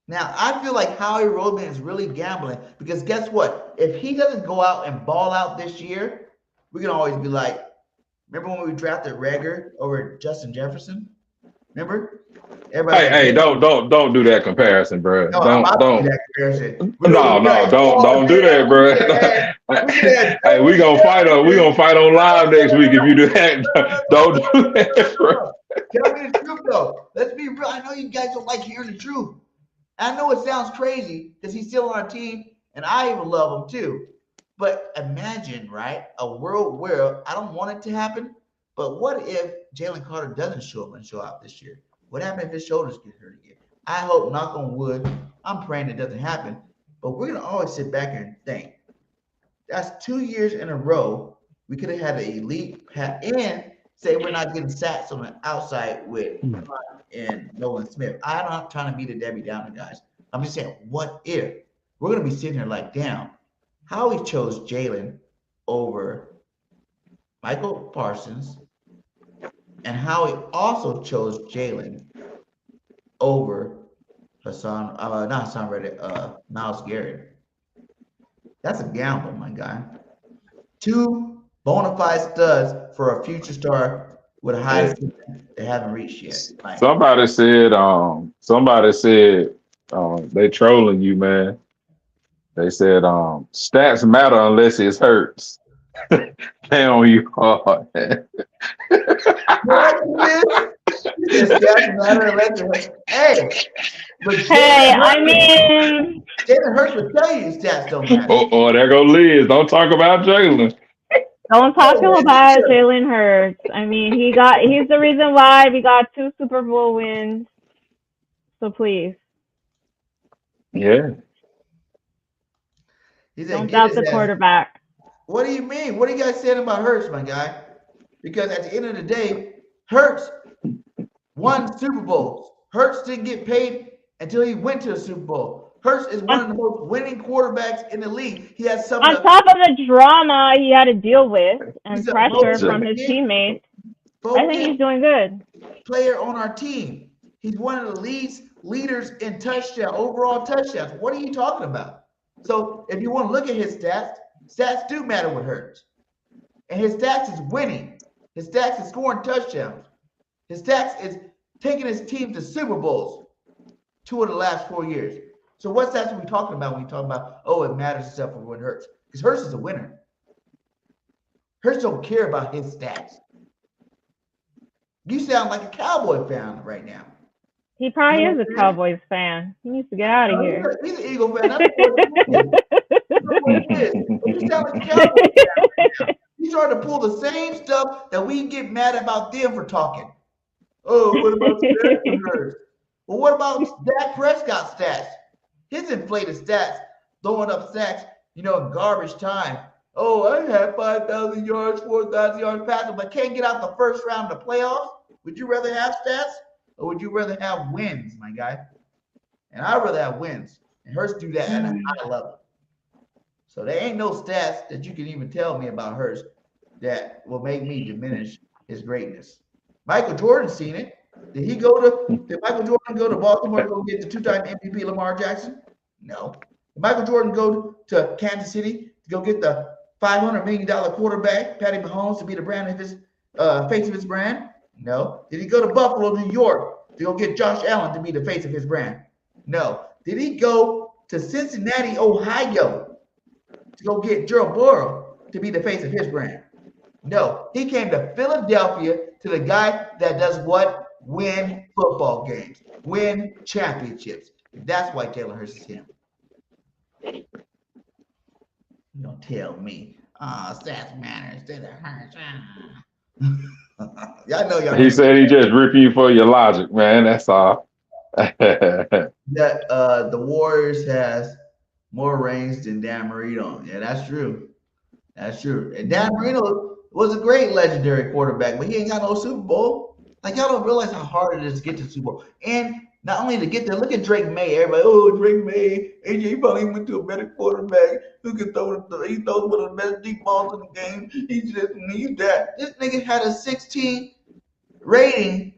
Now, I feel like Howie Roseman is really gambling, because guess what? If he doesn't go out and ball out this year, we can always be like, remember when we drafted Rager over Justin Jefferson? Remember? Hey, don't do that comparison, bro. No, Don't. That comparison. Don't do that, bro. Hey, we gonna fight on live next week if you do that. Don't do that, bro. Tell me the truth, though. Let's be real. I know you guys don't like hearing the truth. I know it sounds crazy because he's still on our team, and I even love him too. But imagine, right, a world where I don't want it to happen, but what if Jalen Carter doesn't show up and show out this year? What happens if his shoulders get hurt again? I hope, knock on wood, I'm praying it doesn't happen, but we're going to always sit back and think. That's 2 years in a row we could have had an elite pass and say we're not getting sacks on the outside with and Nolan Smith. I'm not trying to be the Debbie Downer guys. I'm just saying, what if? We're going to be sitting here like, damn, Howie chose Jalen over Michael Parsons, and Howie also chose Jalen over Miles Garrett. That's a gamble, my guy. 2 bona fide studs for a future star with a high ceiling they haven't reached yet. Like, Somebody said they trolling you, man. They said stats matter unless it hurts. They on you hard. Hey, I mean, Jalen Hurts would tell you his stats don't matter. Oh, there go Liz. Don't talk about Jalen. Don't talk about Jalen Hurts. I mean, he's the reason why we got 2 Super Bowl wins. So please. Yeah. Don't doubt the quarterback. What do you mean? What are you guys saying about Hurts, my guy? Because at the end of the day, Hurts won Super Bowls. Hurts didn't get paid until he went to a Super Bowl. Hurts is one of the most winning quarterbacks in the league. He has some on top of the drama he had to deal with and pressure from his teammates. I think he's doing good. Player on our team. He's one of the leaders in overall touchdowns. What are you talking about? So if you want to look at his stats do matter with Hurts. And his stats is winning. His stats is scoring touchdowns. His stats is taking his team to Super Bowls 2 of the last 4 years. So what stats are we talking about when we talk about, it matters and stuff for what Hurts? Because Hurts is a winner. Hurts don't care about his stats. You sound like a Cowboy fan right now. He probably is a Cowboys fan. He needs to get out of here. He's an Eagle fan. That's what it is. You sound like a Cowboy fan right now. He's trying to pull the same stuff that we get mad about them for talking. Oh, what about Jalen Hurts? Well, what about Dak Prescott's stats? His inflated stats, throwing up sacks, in garbage time. Oh, I had 5,000 yards, 4,000 yards passing, but can't get out the first round of the playoffs. Would you rather have stats? Or would you rather have wins, my guy? And I'd rather have wins. And Hurts do that at a high level. So there ain't no stats that you can even tell me about Hurts that will make me diminish his greatness. Michael Jordan seen it. Did Michael Jordan go to Baltimore to go get the 2-time MVP Lamar Jackson? No. Did Michael Jordan go to Kansas City to go get the $500 million quarterback, Patty Mahomes, to be the brand of his face of his brand? No. Did he go to Buffalo, New York to go get Josh Allen to be the face of his brand? No. Did he go to Cincinnati, Ohio to go get Joe Burrow to be the face of his brand? No. He came to Philadelphia to the guy that does what? Win football games. Win championships. That's why Jalen Hurts is him. You don't tell me. Stats matters. That hurts. Y'all know y'all. He said he just ripping you for your logic, man. That's all. That the Warriors has more rings than Dan Marino. Yeah, that's true. That's true. And Dan Marino was a great legendary quarterback, but he ain't got no Super Bowl. Like y'all don't realize how hard it is to get to the Super Bowl. And not only to get there, look at Drake May. Everybody, oh Drake May, AJ probably went to a better quarterback who can throw he throws one of the best deep balls in the game. He's this and he's that. This nigga had a 16 rating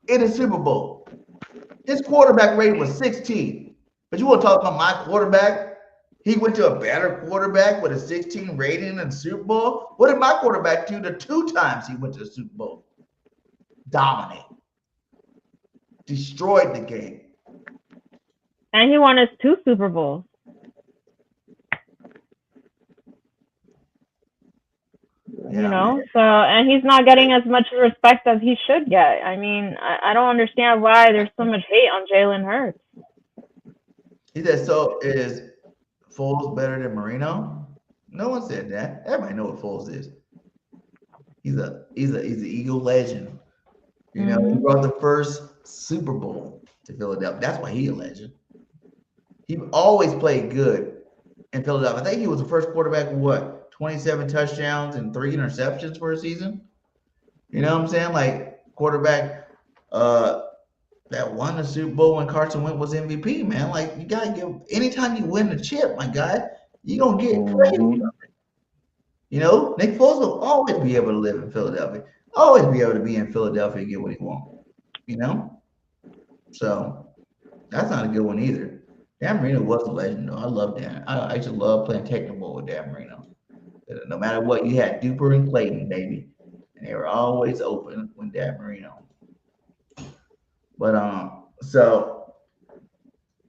in the Super Bowl. His quarterback rating was 16. But you want to talk about my quarterback? He went to a better quarterback with a 16 rating in the Super Bowl. What did my quarterback do the 2 times he went to the Super Bowl? Dominate. Destroyed the game. And he won his 2 Super Bowls. Yeah, you know, man. so, and he's not getting as much respect as he should get. I mean, I don't understand why there's so much hate on Jalen Hurts. He said, so is Foles better than Marino? No one said that. Everybody know what Foles is. He's an Eagle legend. You know, he brought the first Super Bowl to Philadelphia. That's why he a legend. He always played good in Philadelphia. I think he was the first quarterback with what, 27 touchdowns and 3 interceptions for a season. You know what I'm saying? Like quarterback that won the Super Bowl when Carson Wentz was MVP, man. Like you gotta give anytime you win the chip, my guy, you're gonna get praised. You know, Nick Foles will always be able to live in Philadelphia, always be able to be in Philadelphia and get what he wants. You know? So that's not a good one either. Dan Marino was a legend, though. I love Dan. I used to love playing Technical with Dan Marino. No matter what, you had Duper and Clayton, baby. And they were always open when Dan Marino. But so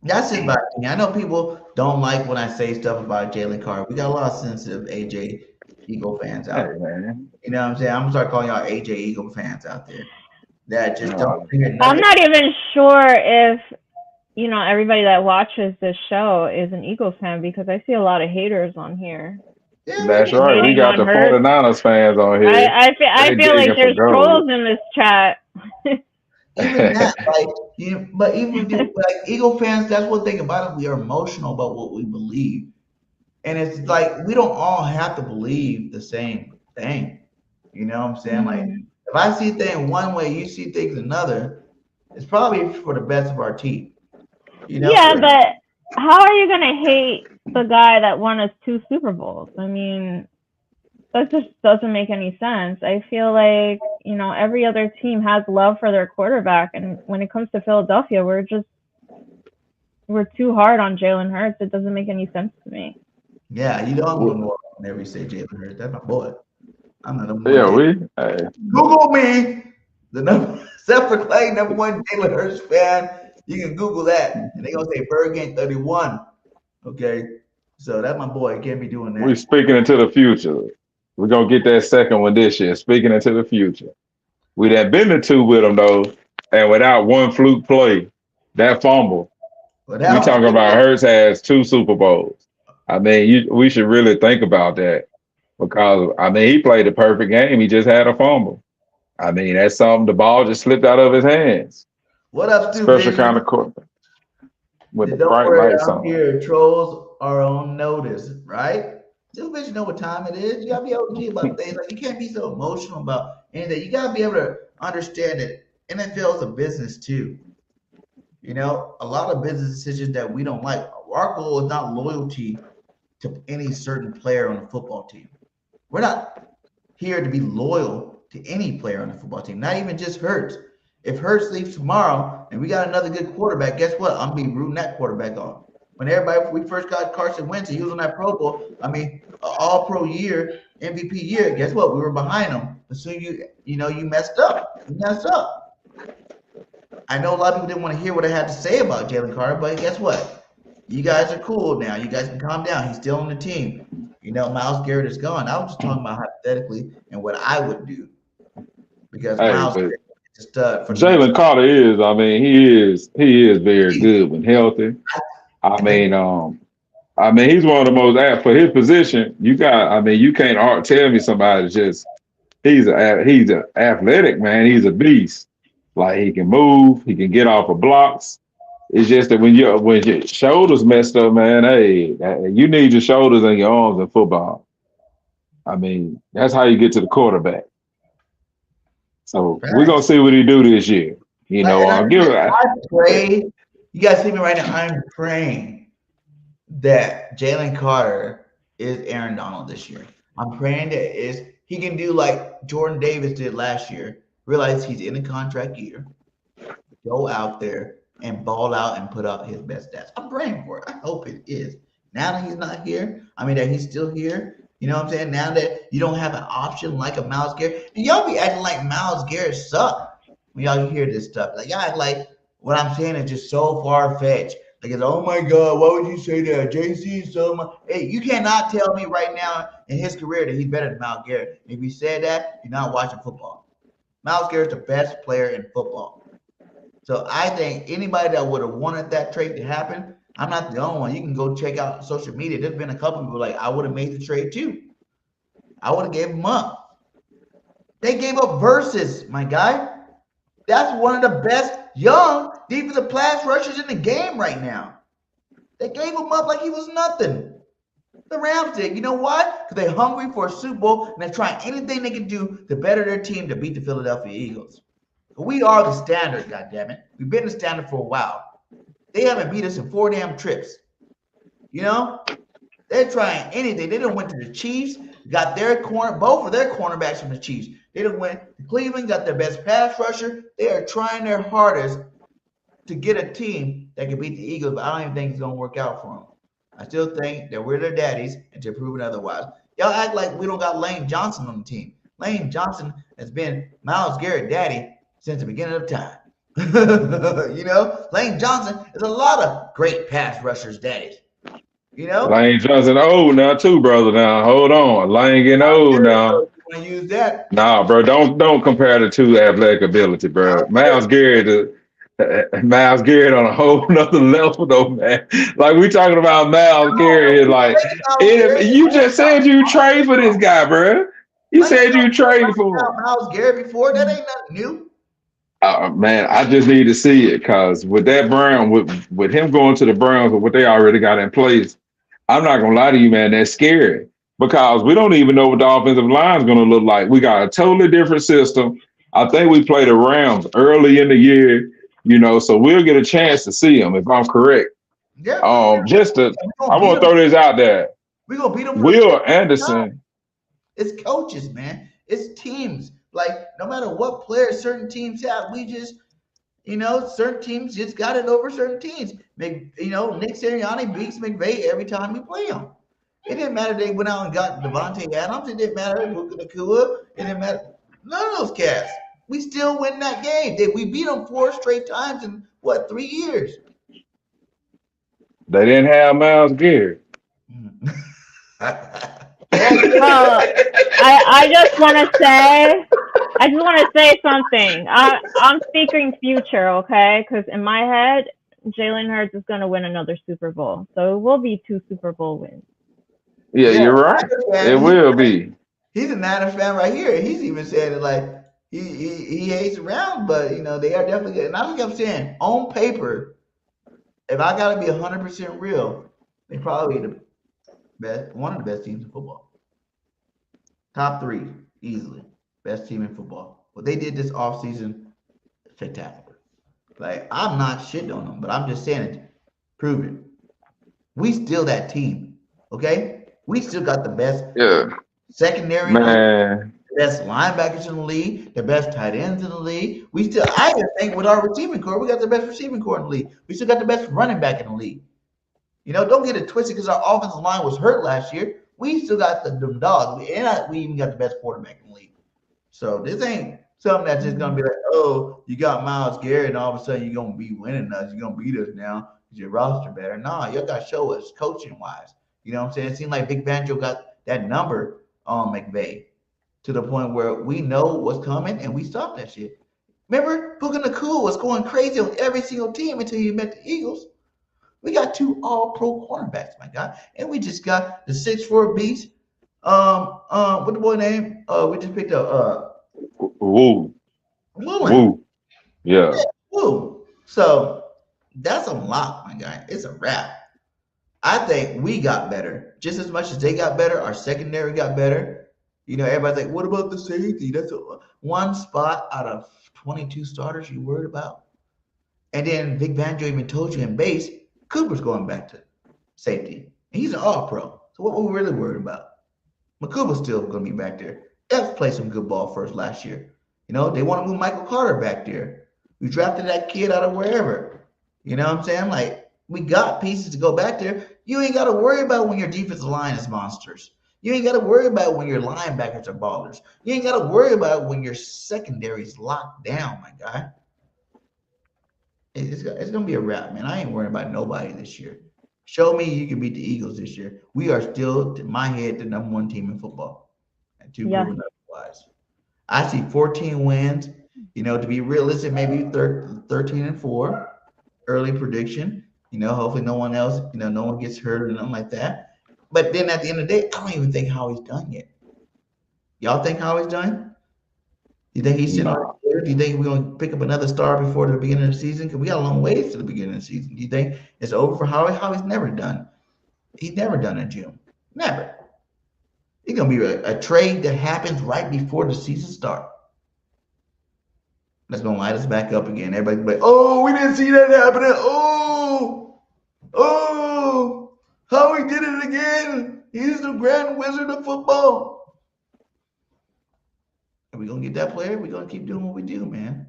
that's just my opinion. I know people don't like when I say stuff about Jalen Carter. We got a lot of sensitive AJ Eagle fans out there. man. You know what I'm saying? I'm gonna start calling y'all AJ Eagle fans out there that just don't hear nothing. I'm not even sure if, you know, everybody that watches this show is an Eagles fan, because I see a lot of haters on here. Yeah, That's man. right. We got the 49ers fans on here. I feel like there's trolls in this chat. Even that, but even like Eagle fans, that's one thing about it. We are emotional about what we believe, and it's like we don't all have to believe the same thing. You know what I'm saying? Like if I see things one way, you see things another. It's probably for the best of our team. You know? Yeah, but how are you gonna hate the guy that won us 2 Super Bowls? I mean, that just doesn't make any sense. I feel like, you know, every other team has love for their quarterback, and when it comes to Philadelphia, we're too hard on Jalen Hurts. It doesn't make any sense to me. Yeah, you know I'm going more whenever you say Jalen Hurts. That's my boy. I'm the number one. Google me. The number except for Clay, number 1 Jalen Hurts fan. You can Google that, and they're gonna say Bird Game 31. Okay, so that's my boy. Can't be doing that. We're speaking into the future. We're gonna get that second one this year. Speaking into the future. We done been to 2 with them though, and without one fluke play, that fumble. We talking about Hurts has 2 Super Bowls. I mean, we should really think about that, because I mean he played the perfect game. He just had a fumble. I mean that's something. The ball just slipped out of his hands. What up, Stu? Special kind of quarterback with the bright lights on. Here, trolls are on notice, right? Just let you know what time it is. You gotta be OG about things. Like you can't be so emotional about anything. You gotta be able to understand that NFL is a business too. You know, a lot of business decisions that we don't like. Our goal is not loyalty to any certain player on the football team. We're not here to be loyal to any player on the football team, not even just Hurts. If Hurts leaves tomorrow and we got another good quarterback, guess what? I'm be rooting that quarterback on. When we first got Carson Wentz, he was on that Pro Bowl. I mean, All-Pro year, MVP year. Guess what? We were behind him. As soon you messed up. You messed up. I know a lot of people didn't want to hear what I had to say about Jalen Carter, but guess what? You guys are cool now. You guys can calm down. He's still on the team. You know, Myles Garrett is gone. I was just talking about hypothetically and what I would do, because Myles Garrett. Jalen Carter is, I mean, he is very good when healthy. I mean, he's one of the most for his position. You can't tell me somebody's just he's an athletic man. He's a beast. Like he can move, he can get off of blocks. It's just that when your shoulders messed up, man, hey, you need your shoulders and your arms in football. I mean, that's how you get to the quarterback. So we're gonna Facts. see what he do this year. You Like, know, and give I pray. You guys see me right now. I'm praying that Jalen Carter is Aaron Donald this year. I'm praying that he can do like Jordan Davis did last year. Realize he's in a contract year. Go out there and ball out and put up his best stats. I'm praying for it. I hope it is. Now that he's not here, I mean that he's still here. You know what I'm saying? Now that you don't have an option like a Myles Garrett, and y'all be acting like Myles Garrett sucked when y'all hear this stuff. Like y'all act like what I'm saying is just so far fetched. Like it's oh my God, why would you say that? JC is so much. Hey, you cannot tell me right now in his career that he's better than Myles Garrett. If you said that, you're not watching football. Myles Garrett's the best player in football. So I think anybody that would have wanted that trade to happen, I'm not the only one. You can go check out social media. There's been a couple people like, I would have made the trade too. I would have gave them up. They gave up Versus, my guy. That's one of the best young defensive pass rushers in the game right now. They gave him up like he was nothing. The Rams did. You know why? Because they're hungry for a Super Bowl and they're trying anything they can do to better their team to beat the Philadelphia Eagles. We are the standard, goddammit. We've been the standard for a while. They haven't beat us in 4 damn trips. You know? They're trying anything. They done went to the Chiefs, got both of their cornerbacks from the Chiefs. They done went to Cleveland, got their best pass rusher. They are trying their hardest to get a team that can beat the Eagles, but I don't even think it's going to work out for them. I still think that we're their daddies until proven otherwise. Y'all act like we don't got Lane Johnson on the team. Lane Johnson has been Myles Garrett's daddy since the beginning of time. You know, Lane Johnson is a lot of great pass rushers' daddies. You know, Lane Johnson old now too, brother. Now hold on, Lane getting old now. you want to use that? Nah, bro, don't compare the two athletic ability, bro. Myles Garrett on a whole nother level, though, man. Like we talking about Myles Garrett, like you just said you trade for this guy, bro. You said you trade for him. Myles Garrett before. That ain't nothing new. Man, I just need to see it because with that Brown, with him going to the Browns with what they already got in place, I'm not gonna lie to you, man. That's scary because we don't even know what the offensive line is gonna look like. We got a totally different system. I think we played the Rams early in the year, you know, so we'll get a chance to see them if I'm correct. Yeah. I want to throw this out there. We're gonna beat them. Will Anderson. It's coaches, man. It's teams. Like no matter what players certain teams have, we just, you know, certain teams just got it over certain teams. Nick Sirianni beats McVay every time we play them. It didn't matter they went out and got Devontae Adams. It didn't matter Nakua. It didn't matter. None of those cats. We still win that game. We beat them 4 straight times in 3 years. They didn't have Myles Garrett. I just want to say something. I'm speaking future, okay? Because in my head, Jalen Hurts is going to win another Super Bowl. So it will be 2 Super Bowl wins. Yeah, you're right. It will be. He's a Niners fan right here. He's even said it like he hates around, but you know they are definitely good. And I just kept saying, on paper, if I got to be 100% real, they probably the best, one of the best teams in football. Top 3 easily, best team in football. What they did this offseason, spectacular. Like I'm not shitting on them, but I'm just saying it. Prove it. We still that team, okay? We still got the best secondary, man. The best linebackers in the league, the best tight ends in the league. I even think with our receiving core, we got the best receiving core in the league. We still got the best running back in the league. You know, don't get it twisted because our offensive line was hurt last year. We still got the dogs, and we even got the best quarterback in the league. So this ain't something that's just gonna be like, oh, you got Myles Garrett, and all of a sudden you're gonna be winning us. You're gonna beat us now because your roster better. Nah, y'all got to show us coaching wise. You know what I'm saying? It seemed like Big Banjo got that number on McVay to the point where we know what's coming and we stop that shit. Remember, Puka Nakua was going crazy on every single team until he met the Eagles. We got 2 all-pro cornerbacks, my guy, and we just got the 6'4" beast. What the boy name? We just picked up. Woo. Woo. Yeah. Woo. So That's a lock, my guy. It's a wrap. I think we got better just as much as they got better. Our secondary got better. Everybody's like, what about the safety? That's one spot out of 22 starters you worried about. And then Vic Fangio even told you in base, Cooper's going back to safety. And he's an all-pro. So what were we really worried about? Makuba's still going to be back there. F played some good ball for us last year. They want to move Michael Carter back there. We drafted that kid out of wherever. You know what I'm saying? Like, we got pieces to go back there. You ain't got to worry about when your defensive line is monsters. You ain't got to worry about when your linebackers are ballers. You ain't got to worry about when your secondary is locked down, my guy. It's going to be a wrap, man. I ain't worrying about nobody this year. Show me you can beat the Eagles this year. We are still, in my head, the number one team in football. And two proven otherwise. I see 14 wins. To be realistic, maybe 13-4. Early prediction. Hopefully no one else, no one gets hurt or nothing like that. But then at the end of the day, I don't even think Howie's done yet. Y'all think Howie's done? You think he's sitting on the Do you think we're going to pick up another star before the beginning of the season? Because we got a long ways to the beginning of the season. Do you think it's over for Howie? Howie's never done. He's never done in June. Never. It's going to be a trade that happens right before the season starts. That's going to light us back up again. Everybody's like, oh, we didn't see that happening. Oh, Howie did it again. He's the grand wizard of football. Are we going to get that player? We're going to keep doing what we do, man.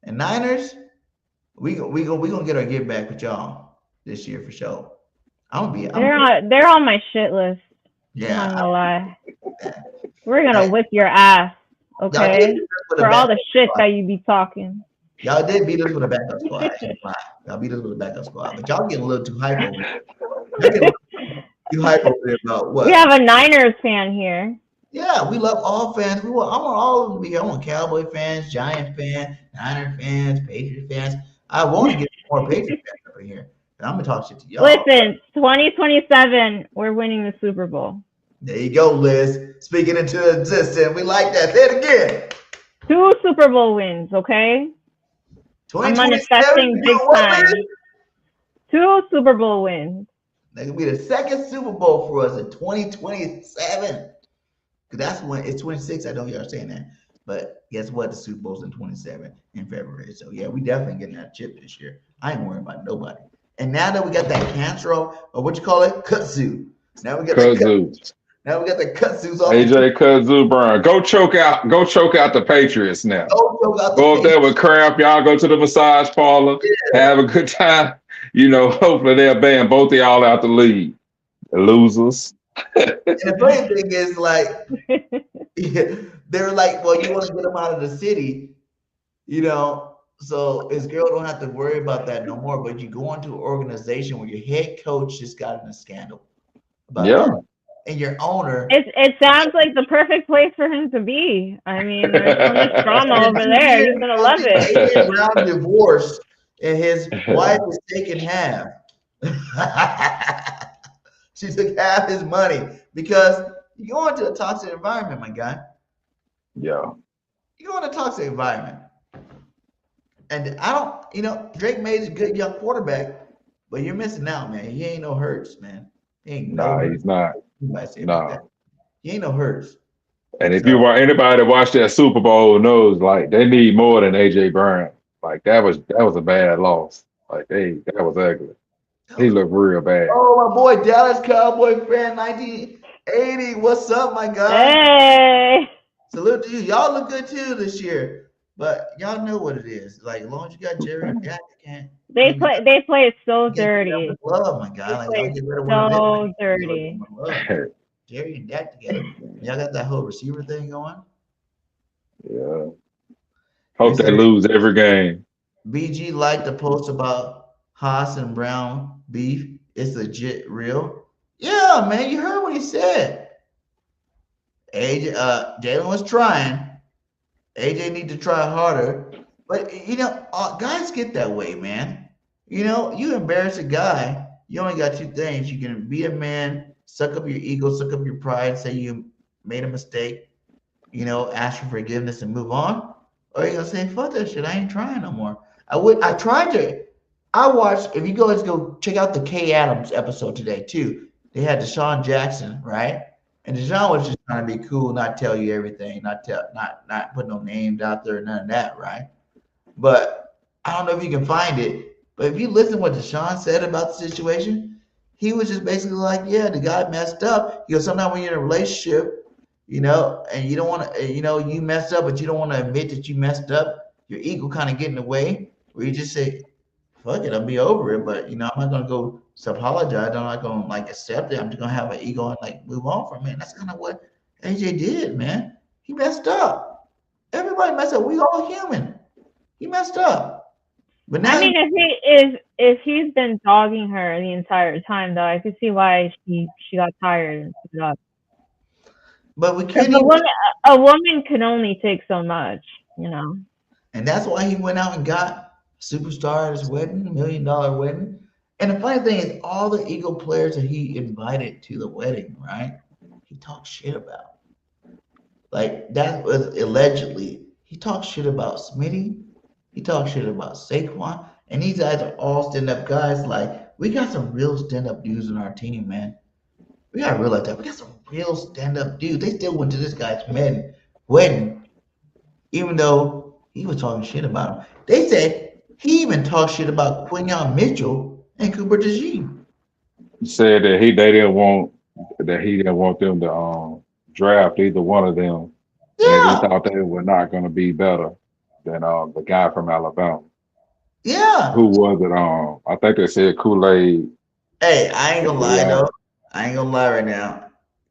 And Niners, we gonna get our get back with y'all this year for sure. They're on my shit list. Yeah. I'm not gonna lie. We're gonna whip your ass, okay? For all the shit that you be talking. Y'all did beat us with a backup squad. Y'all beat us with a backup squad, but y'all getting a little too hype over there. Too hype over there about what? We have a Niners fan here. Yeah, we love all fans. I want all of them to be here. I want Cowboy fans, Giant fans, Niner fans, Patriot fans. I want to get more Patriot fans over here. And I'm gonna talk shit to y'all. Listen, 2027, we're winning the Super Bowl. There you go, Liz. Speaking into existence. We like that. Say it again. 2 Super Bowl wins, okay? I'm manifesting big time. 2 Super Bowl wins. That could be the second Super Bowl for us in 2027. Because that's when it's 26. I know y'all saying that. But guess what? The Super Bowl's in 27 in February. So, yeah, we definitely getting that chip this year. I ain't worrying about nobody. And now that we got that cancer, or what you call it? Kudzu. Now we got Kudzu. Now we got the Kudzus off. AJ Kudzu Brown. Go choke out the Patriots now. Go up there with cramp. Y'all go to the massage parlor. Yeah. Have a good time. Hopefully they'll ban both of y'all out the league. The losers. And the funny thing is, like, they're like, well, you want to get him out of the city, so his girl don't have to worry about that no more. But you go into an organization where your head coach just got in a scandal about that. And your owner. It sounds like the perfect place for him to be. I mean, there's so much drama over there. He's going to love it. AJ Brown divorced, and his wife is taking half. She took half his money because you go into a toxic environment, my guy. Yeah. You go into a toxic environment. And Drake May's a good young quarterback, but you're missing out, man. He ain't no Hurts, man. He's not. No. He ain't no Hurts. And if you want anybody to watch that Super Bowl knows, like, they need more than AJ Brown. Like, that was a bad loss. Like, that was ugly. He looked real bad. Oh, my boy, Dallas Cowboy fan, 1980. What's up, my guy? Hey. Salute to you. Y'all look good too this year, but y'all know what it is. Like, as long as you got Jerry and Dak, you can't. They play so dirty. Love, my guy. Like, so dirty. Jerry and Dak together. Y'all got that whole receiver thing going. Yeah. Hope they lose every game. BG liked the post about Haas and Brown beef. It's legit real. Yeah, man, you heard what he said. Jalen was trying. AJ need to try harder. But, guys get that way, man. You embarrass a guy, you only got 2 things. You can be a man, suck up your ego, suck up your pride, say you made a mistake, ask for forgiveness and move on. Or you're going to say, fuck that shit, I ain't trying no more. I tried to I watched. If you go check out the Kay Adams episode today too. They had Deshaun Jackson, right? And Deshaun was just trying to be cool, not tell you everything, not put no names out there, none of that, right? But I don't know if you can find it. But if you listen to what Deshaun said about the situation, he was just basically like, yeah, the guy messed up. You know, sometimes when you're in a relationship, and you don't want to, you messed up, but you don't want to admit that you messed up. Your ego kind of get in the way, where you just say, fuck it, I'll be over it. But I'm not gonna go apologize. I'm not gonna like accept it. I'm just gonna have an ego and like move on from it. And that's kind of what AJ did, man. He messed up. Everybody messed up. We all human. He messed up. But now I mean, if he's been dogging her the entire time, though, I could see why she got tired and took it up. But we can't a woman can only take so much, And that's why he went out and got superstar at his wedding, $1 million wedding. And the funny thing is, all the Eagle players that he invited to the wedding, right? He talked shit about. Like, that was allegedly. He talked shit about Smitty. He talked shit about Saquon. And these guys are all stand-up guys. Like, we got some real stand-up dudes on our team, man. We got to realize that. We got some real stand-up dudes. They still went to this guy's wedding, even though he was talking shit about him. They said he even talked shit about Quinyon Mitchell and Cooper DeJean. He said that he didn't want them to draft either one of them. Yeah. And he thought they were not going to be better than the guy from Alabama. Yeah. Who was it? I think they said Kool-Aid. Hey, I ain't gonna lie though. I ain't gonna lie right now.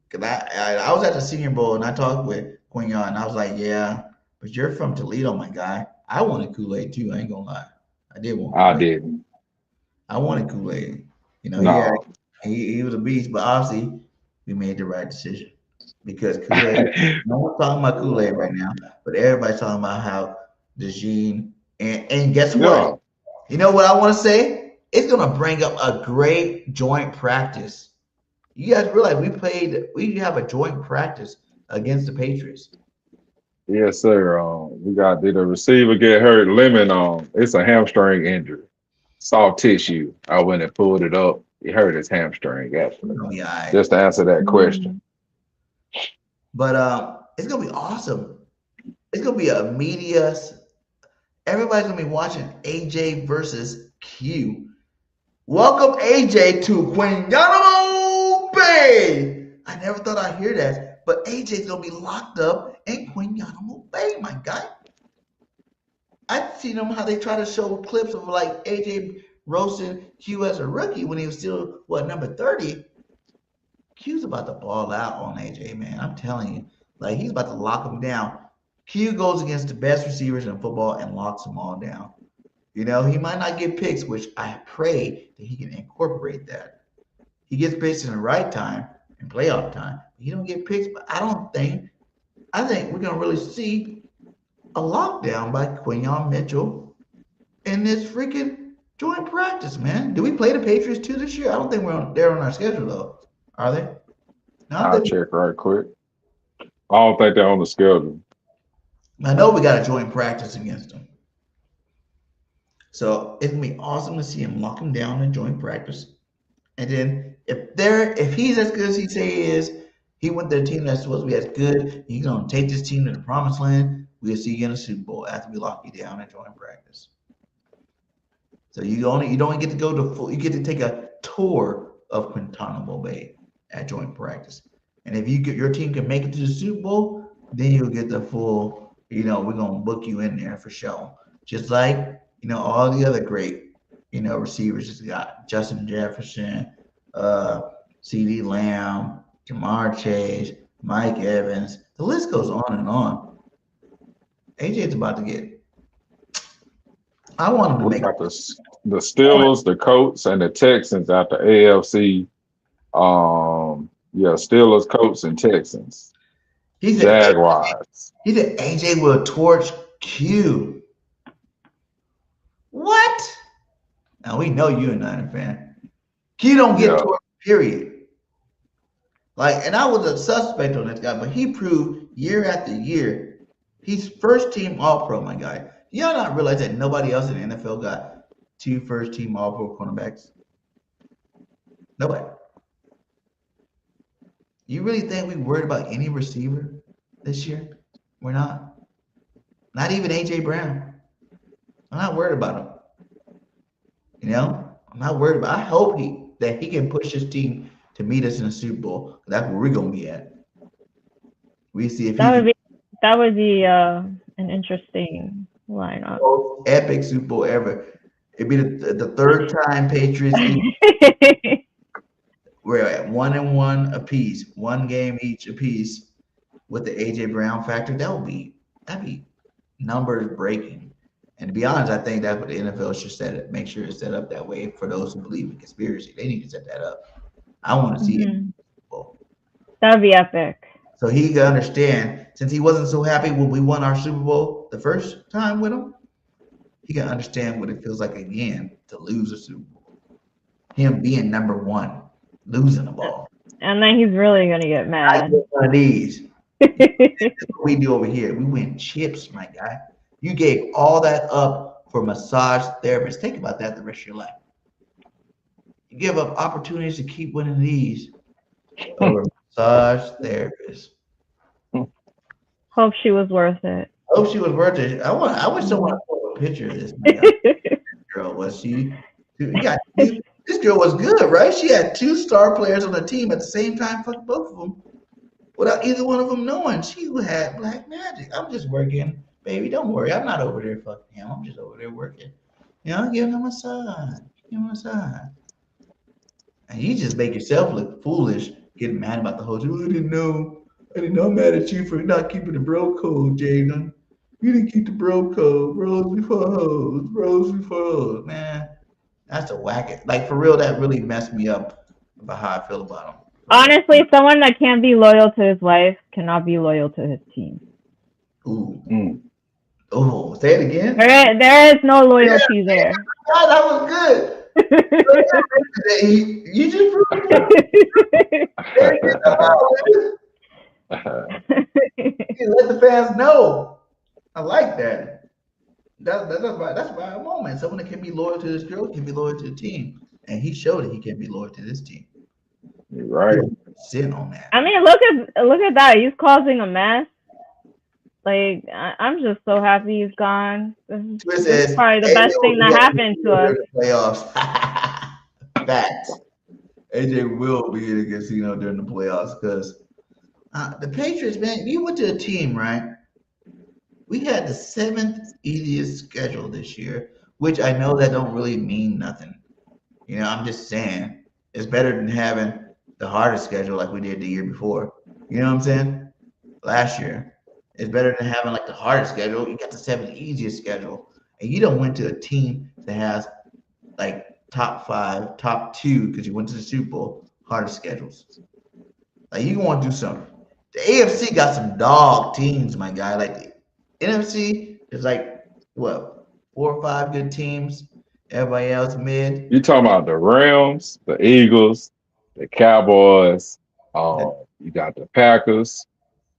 Cause I was at the Senior Bowl and I talked with Quinyon and I was like, yeah, but you're from Toledo, my guy. I wanted Kool-Aid too. I ain't gonna lie. I did want Kool-Aid. I didn't. I wanted Kool-Aid. No. He was a beast, but obviously we made the right decision because Kool-Aid. No one's talking about Kool-Aid right now, but everybody's talking about how DeJean and guess what? Yeah. You know what I want to say? It's gonna bring up a great joint practice. You guys realize we have a joint practice against the Patriots. Yes, sir. Did a receiver get hurt? Lemon, it's a hamstring injury. Soft tissue. I went and pulled it up. He hurt his hamstring, actually. Oh, yeah. Just to answer that question. But it's gonna be awesome. It's gonna be a media. Everybody's gonna be watching AJ versus Q. Welcome AJ to Guantanamo Bay. I never thought I'd hear that, but AJ's gonna be locked up in Guantanamo Bay, my guy. I've seen them how they try to show clips of like AJ roasting Q as a rookie when he was still number 30. Q's about to ball out on AJ, man. I'm telling you, like he's about to lock him down. Q goes against the best receivers in football and locks them all down. He might not get picks, which I pray that he can incorporate that. He gets picks in the right time and playoff time. He don't get picks, but I think we're gonna really see a lockdown by Quinyon Mitchell in this freaking joint practice, man. Do we play the Patriots too this year? I don't think they're on our schedule though. Are they? No, I'll check right quick. I don't think they're on the schedule. I know we got a joint practice against them. So it's gonna be awesome to see him lock him down in joint practice. And then if he's as good as he say he is, he went to a team that's supposed to be as good, he's gonna take this team to the promised land. We'll see you in a Super Bowl after we lock you down in joint practice. So you don't get to go to full, you get to take a tour of Guantanamo Bay at joint practice. And if your team can make it to the Super Bowl, then you'll get the full, we're gonna book you in there for sure. Just like all the other great, receivers just got Justin Jefferson, CeeDee Lamb, Jamar Chase, Mike Evans. The list goes on and on. AJ's about to get. I want him to We make got the Steelers, the Colts, and the Texans out the AFC. Steelers, Colts, and Texans. Jaguars. He said AJ will torch Q. What? Now we know you're a Niner fan. Q don't get torched, period. And I was a suspect on this guy, but he proved year after year he's first team All-Pro, my guy. Y'all not realize that nobody else in the NFL got 2 first-team All-Pro cornerbacks? Nobody. You really think we worried about any receiver this year? We're not. Not even A.J. Brown. I'm not worried about him. You know, I'm not worried about. I hope that he can push his team to meet us in the Super Bowl. That's where we're gonna be at. We see if that would be an interesting lineup. most epic Super Bowl ever. It'd be the third time Patriots we're at 1-1 apiece, 1 game each apiece with the AJ Brown factor. That'd be numbers breaking. And to be honest, I think that's what the NFL should make sure it's set up that way for those who believe in conspiracy. They need to set that up. I want to see it. That'd be epic. So he can understand, since he wasn't so happy when we won our Super Bowl the first time with him, he can understand what it feels like again to lose a Super Bowl. Him being number 1, losing the ball. And then he's really gonna get mad. One of these. That's what we do over here. We win chips, my guy. You gave all that up for massage therapists. Think about that the rest of your life. You give up opportunities to keep winning these over massage therapists. Hope she was worth it. Hope she was worth it. I wish someone put a picture of this. Girl, was she? This girl was good, right? She had 2 star players on the team at the same time. Fuck both of them, without either one of them knowing. She had black magic. I'm just working, baby. Don't worry. I'm not over there fucking him. I'm just over there working. You know, giving him a massage. Give him a massage. And you just make yourself look foolish, getting mad about the whole thing. I didn't know. I'm mad at you for not keeping the bro code, Jalen. You didn't keep the bro code. Bros before hoes. Bros before hoes. Man, that's a whack it. Like, for real, that really messed me up about how I feel about him. Honestly, someone that can't be loyal to his wife cannot be loyal to his team. Ooh. Oh, say it again. There is no loyalty there. God, that was good. You just proved it. Let the fans know. I like that. That's my moment. Someone that can be loyal to this girl can be loyal to the team, and he showed that he can be loyal to this team. You're right. Sit on that. I mean, look at that. He's causing a mess. Like, I'm just so happy he's gone. This is probably the best thing that happened to us. Playoffs. Facts. AJ will be in the casino during the playoffs because the Patriots, man, you went to a team, right? We had the 7th easiest schedule this year, which I know that don't really mean nothing. You know, I'm just saying it's better than having the hardest schedule like we did the year before. You know what I'm saying? Last year. It's better than having like the hardest schedule. You got the 7th easiest schedule. And you don't went to a team that has like top 5, top 2, because you went to the Super Bowl, hardest schedules. Like, you want to do something. The AFC got some dog teams, my guy. Like, the NFC is like, what, 4 or 5 good teams? Everybody else mid. You talking about the Rams, the Eagles, the Cowboys, you got the Packers,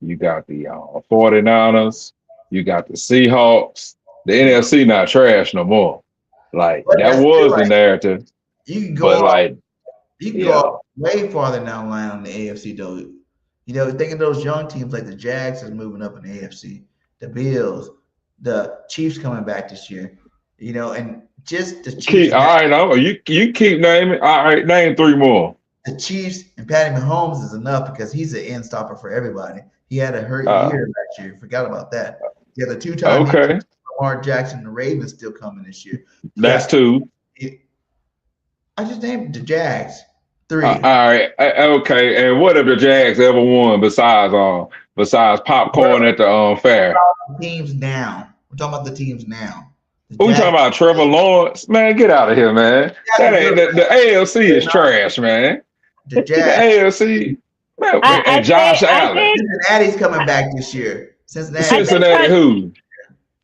you got the 49ers, you got the Seahawks. The NFC not trash no more. Like, but that was the narrative. You can go go way farther down the line on the AFC though. You know, think of those young teams like the Jags is moving up in the AFC, the Bills, the Chiefs coming back this year. You know, and just the Chiefs. You keep naming. All right, name 3 more. The Chiefs and Patty Mahomes is enough because he's an end stopper for everybody. He had a hurt year last year. Forgot about that. Yeah, the 2-time Lamar Jackson and the Ravens still coming this year. That's 2. I just named the Jags. 3. All right. Okay. And what have the Jags ever won besides popcorn at the fair? Teams now. We're talking about the teams now. Who you talking about? Trevor Lawrence? Man, get out of here, man. That ain't the AFC is trash, man. The Jags. The AFC. Man, and Josh Allen. Cincinnati's coming back this year. Cincinnati who?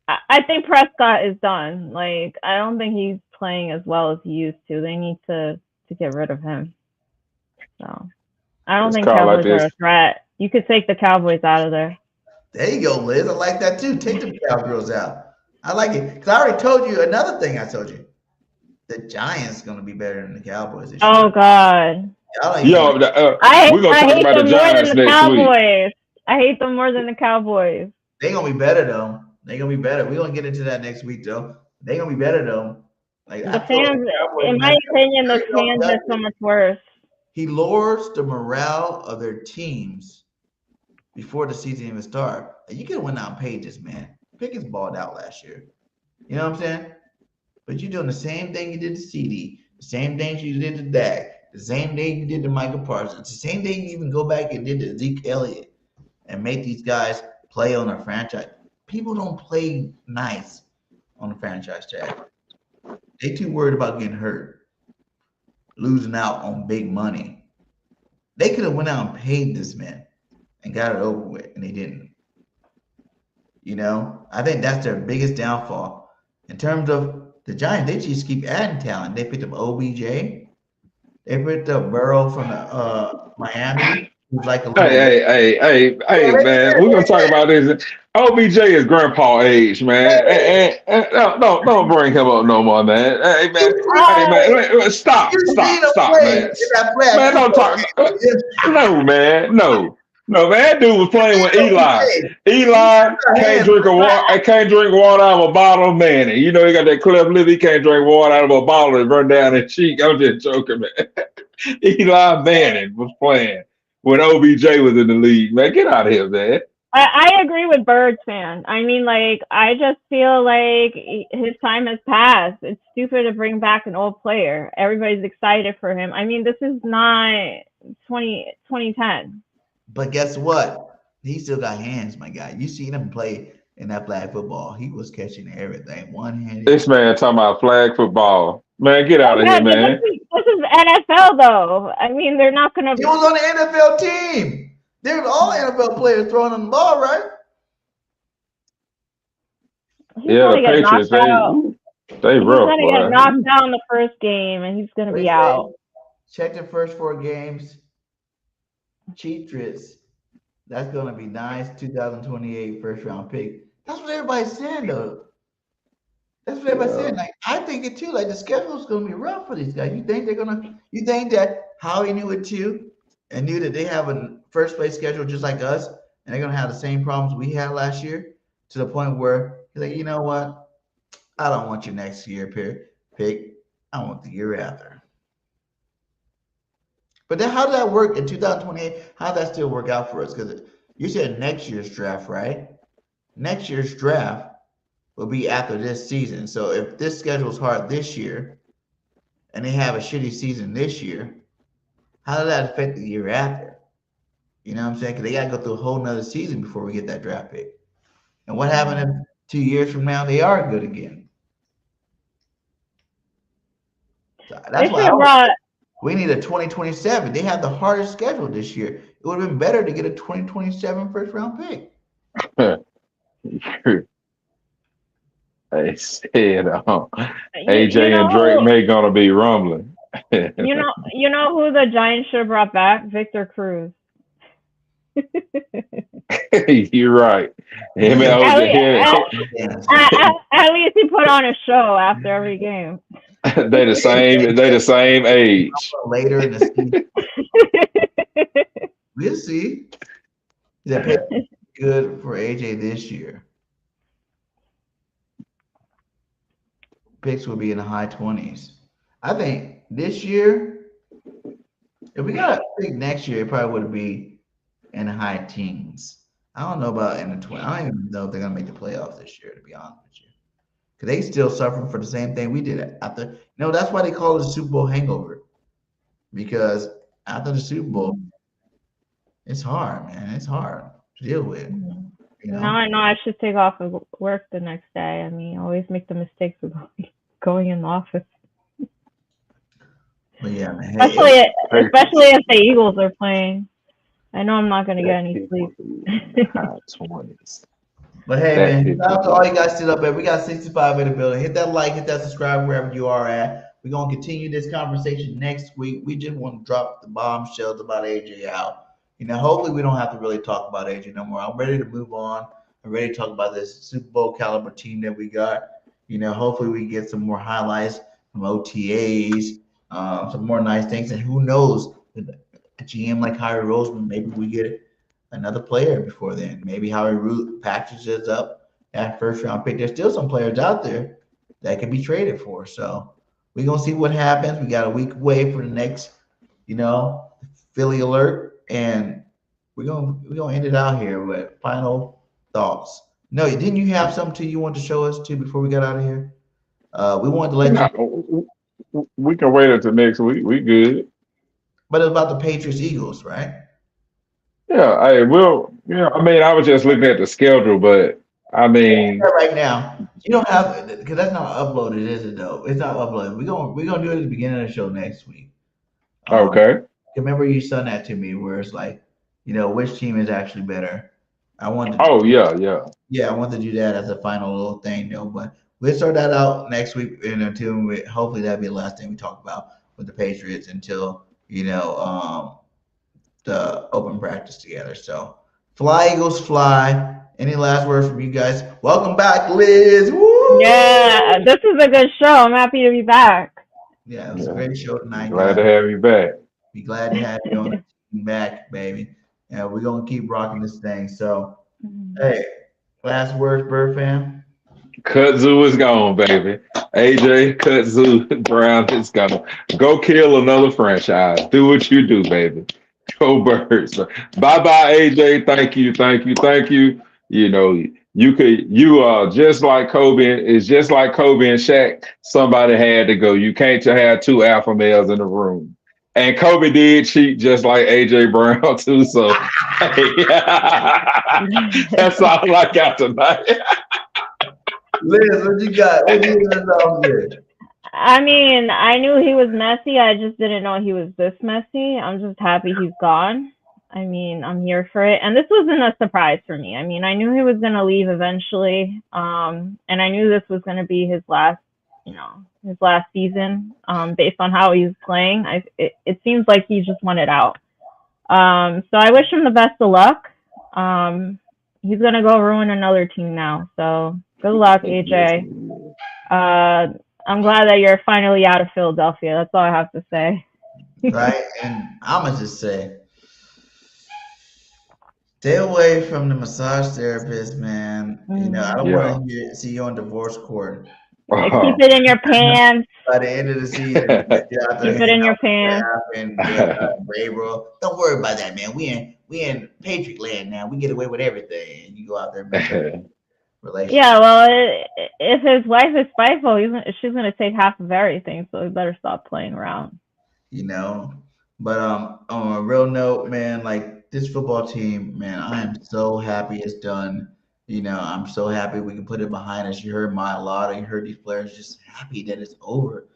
I think Prescott is done. Like, I don't think he's playing as well as he used to. They need to get rid of him. So I don't think Cowboys are a threat. You could take the Cowboys out of there. There you go, Liz. I like that too. Take the Cowgirls out. I like it. Because I already told you another thing I told you. The Giants gonna be better than the Cowboys this Oh year. God. Y'all ain't Yo, we're gonna I talk hate about the them more than Giants the next week. Cowboys. I hate them more than the Cowboys. They gonna be better though. They gonna be better. We gonna get into that next week though. They gonna be better though. Like The I told fans, the Cowboys, in man, my opinion, those Perry fans does are so it. much worse. He lowers the morale of their teams before the season even starts. You can win out pages, man. Pickens balled out last year. You know what I'm saying? But you're doing the same thing you did to CD, the same thing you did to Dak, the same thing you did to Michael Parsons, the same thing you even go back and did to Zeke Elliott and make these guys play on their franchise. People don't play nice on the franchise tag. They too worried about getting hurt, losing out on big money. They could have went out and paid this man and got it over with, and they didn't. You know, I think that's their biggest downfall. In terms of the Giants, they just keep adding talent. They picked up OBJ. They picked up Burrow from Miami, who's like a little. Hey, man. We're gonna talk about this. OBJ is grandpa age, man. And don't bring him up no more, man. Hey, man. Stop, man. Man, don't talk. No, man. No, man. That dude was playing with Eli. Eli can't drink water out of a bottle of Manny. You know he got that cleft lip. He can't drink water out of a bottle and run down his cheek. I'm just joking, man. Eli Manning was playing when OBJ was in the league. Man, get out of here, man. I agree with Birds fan. I mean, like, I just feel like his time has passed. It's stupid to bring back an old player. Everybody's excited for him. I mean, this is not 2010. But guess what? He still got hands, my guy. You seen him play in that flag football. He was catching everything. One-handed. This man talking about flag football. Man, get out of here, man. This is NFL, though. I mean, they're not going to. He was on the NFL team. There's all NFL players throwing on the ball, right? Yeah, the Patriots, they rough. He's going to get knocked down the first game, and he's going to be out. Check the first 4 games. Cheap tricks. That's going to be nice. 2028 first round pick. That's what everybody's saying, though. That's what everybody's saying. Like, I think it too. Like, the schedule's going to be rough for these guys. You think that Howie knew it too, and knew that they have a first place schedule just like us, and they're going to have the same problems we had last year, to the point where he's like, you know what? I don't want your next year pick. I want the year after. But then how did that work in 2028? How did that still work out for us? Because you said next year's draft, right? Next year's draft will be after this season. So if this schedule's hard this year and they have a shitty season this year, how does that affect the year after? You know what I'm saying? Because they got to go through a whole nother season before we get that draft pick. And what happened if 2 years from now they are good again? So that's why we need a 2027. They have the hardest schedule this year. It would have been better to get a 2027 first round pick. They said AJ and Drake may gonna be rumbling. you know who the Giants should have brought back? Victor Cruz. You're right. At least he put on a show after every game. They the same age. Later in the season. We'll see. That pick good for AJ this year. Picks will be in the high 20s. I think this year, if we got a pick next year, it probably would be in the high teens. I don't know about in the 20s. I don't even know if they're gonna make the playoffs this year, to be honest with you. Because they still suffering for the same thing we did after. That's why they call it a Super Bowl hangover. Because after the Super Bowl, it's hard, man. It's hard to deal with. Now I know I should take off of work the next day. I mean, I always make the mistakes of going in the office. But yeah, man. Especially if the Eagles are playing. I know I'm not going to get any sleep. But hey, man, shout out to all you guys sit up there. We got 65 in the building. Hit that like, hit that subscribe wherever you are at. We're going to continue this conversation next week. We just want to drop the bombshells about AJ out. Hopefully we don't have to really talk about AJ no more. I'm ready to move on. I'm ready to talk about this Super Bowl caliber team that we got. Hopefully we get some more highlights some OTAs, some more nice things. And who knows, with a GM like Howie Roseman, maybe we get another player before then. Maybe Howie Root packages up that first round pick. There's still some players out there that can be traded for. So we're gonna see what happens. We got a week away for the next, Philly alert, and we're gonna end it out here with final thoughts. No, didn't you have something you want to show us too before we got out of here? We wanted to let you, No, we can wait until next week. We good. but it's about the Patriots Eagles, right? Yeah, I will. Yeah, I mean, I was just looking at the schedule, but I mean, Right now, you don't have because that's not uploaded, is it? Though it's not uploaded. We're gonna do it at the beginning of the show next week. Um, okay. remember you sent that to me where it's like, which team is actually better. I wanted to Oh yeah, yeah. Yeah, I want to do that as a final little thing, though. But we'll start that out next week, and until hopefully that'll be the last thing we talk about with the Patriots until the open practice together. So, fly Eagles, fly. Any last words from you guys? Welcome back, Liz. Woo! Yeah, this is a good show. I'm happy to be back. Yeah, it was a Yeah. great show tonight, Glad guys. to have you back. Be glad to have you on the team back, baby. And we're gonna keep rocking this thing. So, hey, last words, Bird fam. Kudzu is gone, baby. AJ Kudzu Brown is gone. Go kill another franchise. Do what you do, baby. Go Birds. Bye bye, AJ. Thank you, thank you, thank you. You are just like Kobe. It's just like Kobe and Shaq. Somebody had to go. You can't have two alpha males in the room. And Kobe did cheat just like AJ Brown too. So hey, that's all I got tonight. Liz, what you got? What you got here? I mean, I knew he was messy. I just didn't know he was this messy. I'm just happy he's gone. I mean, I'm here for it. And this wasn't a surprise for me. I mean, I knew he was going to leave eventually. And I knew this was going to be his last season, based on how he was playing. It seems like he just wanted out. So I wish him the best of luck. He's going to go ruin another team now. So good luck, AJ. I'm glad that you're finally out of Philadelphia. That's all I have to say. Right? And I'm going to just say, stay away from the massage therapist, man. I don't Yeah. want to see you on divorce court. Keep it in your pants. By the end of the season, Keep it in your pants. And don't worry about that, man. We in Patriot land now. We get away with everything. And you go out there and make a relationship. Yeah, well, if his wife is spiteful, she's gonna take half of everything. So he better stop playing around. But on a real note, man, like this football team, man, I am so happy it's done. I'm so happy we can put it behind us. You heard my lot. You heard these players just happy that it's over.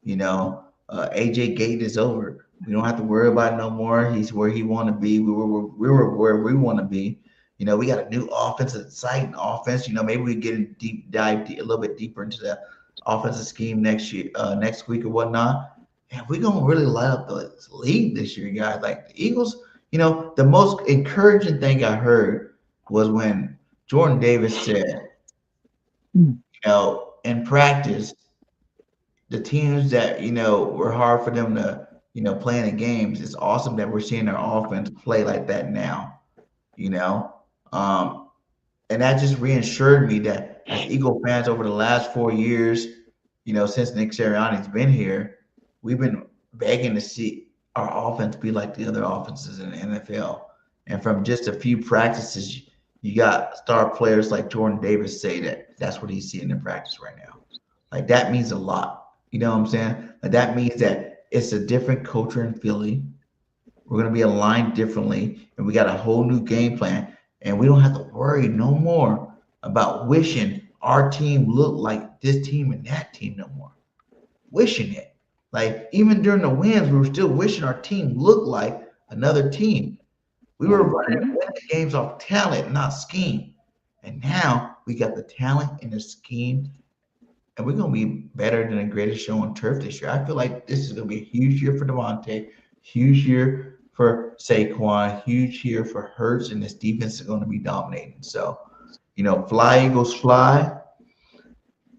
AJ Gate is over. We don't have to worry about it no more. He's where he want to be. We were where we want to be. We got a new offensive exciting offense. Maybe we get dive a little bit deeper into the offensive scheme next week or whatnot. And we're gonna really light up the league this year, guys. Like the Eagles, the most encouraging thing I heard was when Jordan Davis said, in practice, the teams that, were hard for them to, play in the games, it's awesome that we're seeing our offense play like that now, and that just reassured me that as Eagle fans over the last 4 years, since Nick Sirianni's been here, we've been begging to see our offense be like the other offenses in the NFL. And from just a few practices, you got star players like Jordan Davis say that's what he's seeing in practice right now. Like that means a lot. You know what I'm saying? Like that means that it's a different culture in Philly. We're going to be aligned differently, and we got a whole new game plan. And we don't have to worry no more about wishing our team looked like this team and that team no more. Wishing it. Like even during the wins, we were still wishing our team looked like another team. We were running the games off talent, not scheme. And now we got the talent and the scheme, and we're going to be better than the greatest show on turf this year. I feel like this is going to be a huge year for Devontae, huge year for Saquon, huge year for Hurts, and this defense is going to be dominating. So, fly Eagles fly.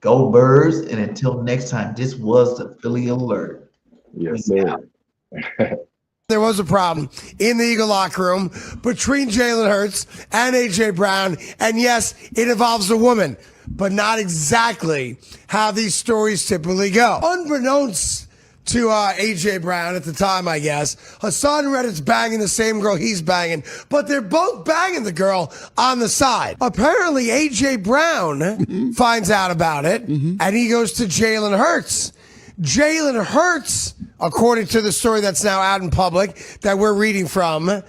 Go Birds, and until next time, this was the Philly Alert. Yes, sir. There was a problem in the Eagle locker room between Jalen Hurts and A.J. Brown. And yes, it involves a woman, but not exactly how these stories typically go. Unbeknownst to A.J. Brown at the time, I guess, Hassan Reddick's banging the same girl he's banging, but they're both banging the girl on the side. Apparently, A.J. Brown finds out about it, and he goes to Jalen Hurts. Jalen Hurts, according to the story that's now out in public that we're reading from,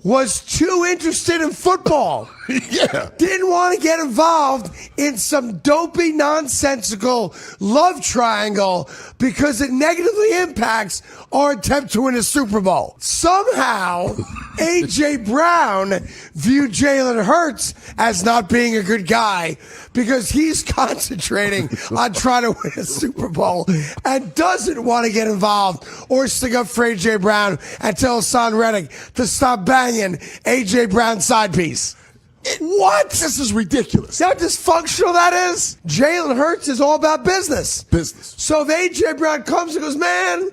was too interested in football. Yeah. Didn't want to get involved in some dopey, nonsensical love triangle because it negatively impacts our attempt to win a Super Bowl. Somehow, A.J. Brown viewed Jalen Hurts as not being a good guy because he's concentrating on trying to win a Super Bowl and doesn't want to get involved or stick up for A.J. Brown and tell Hassan Reddick to stop banging A.J. Brown's side piece. What? This is ridiculous. See how dysfunctional that is? Jalen Hurts is all about business. Business. So if A.J. Brown comes and goes, man,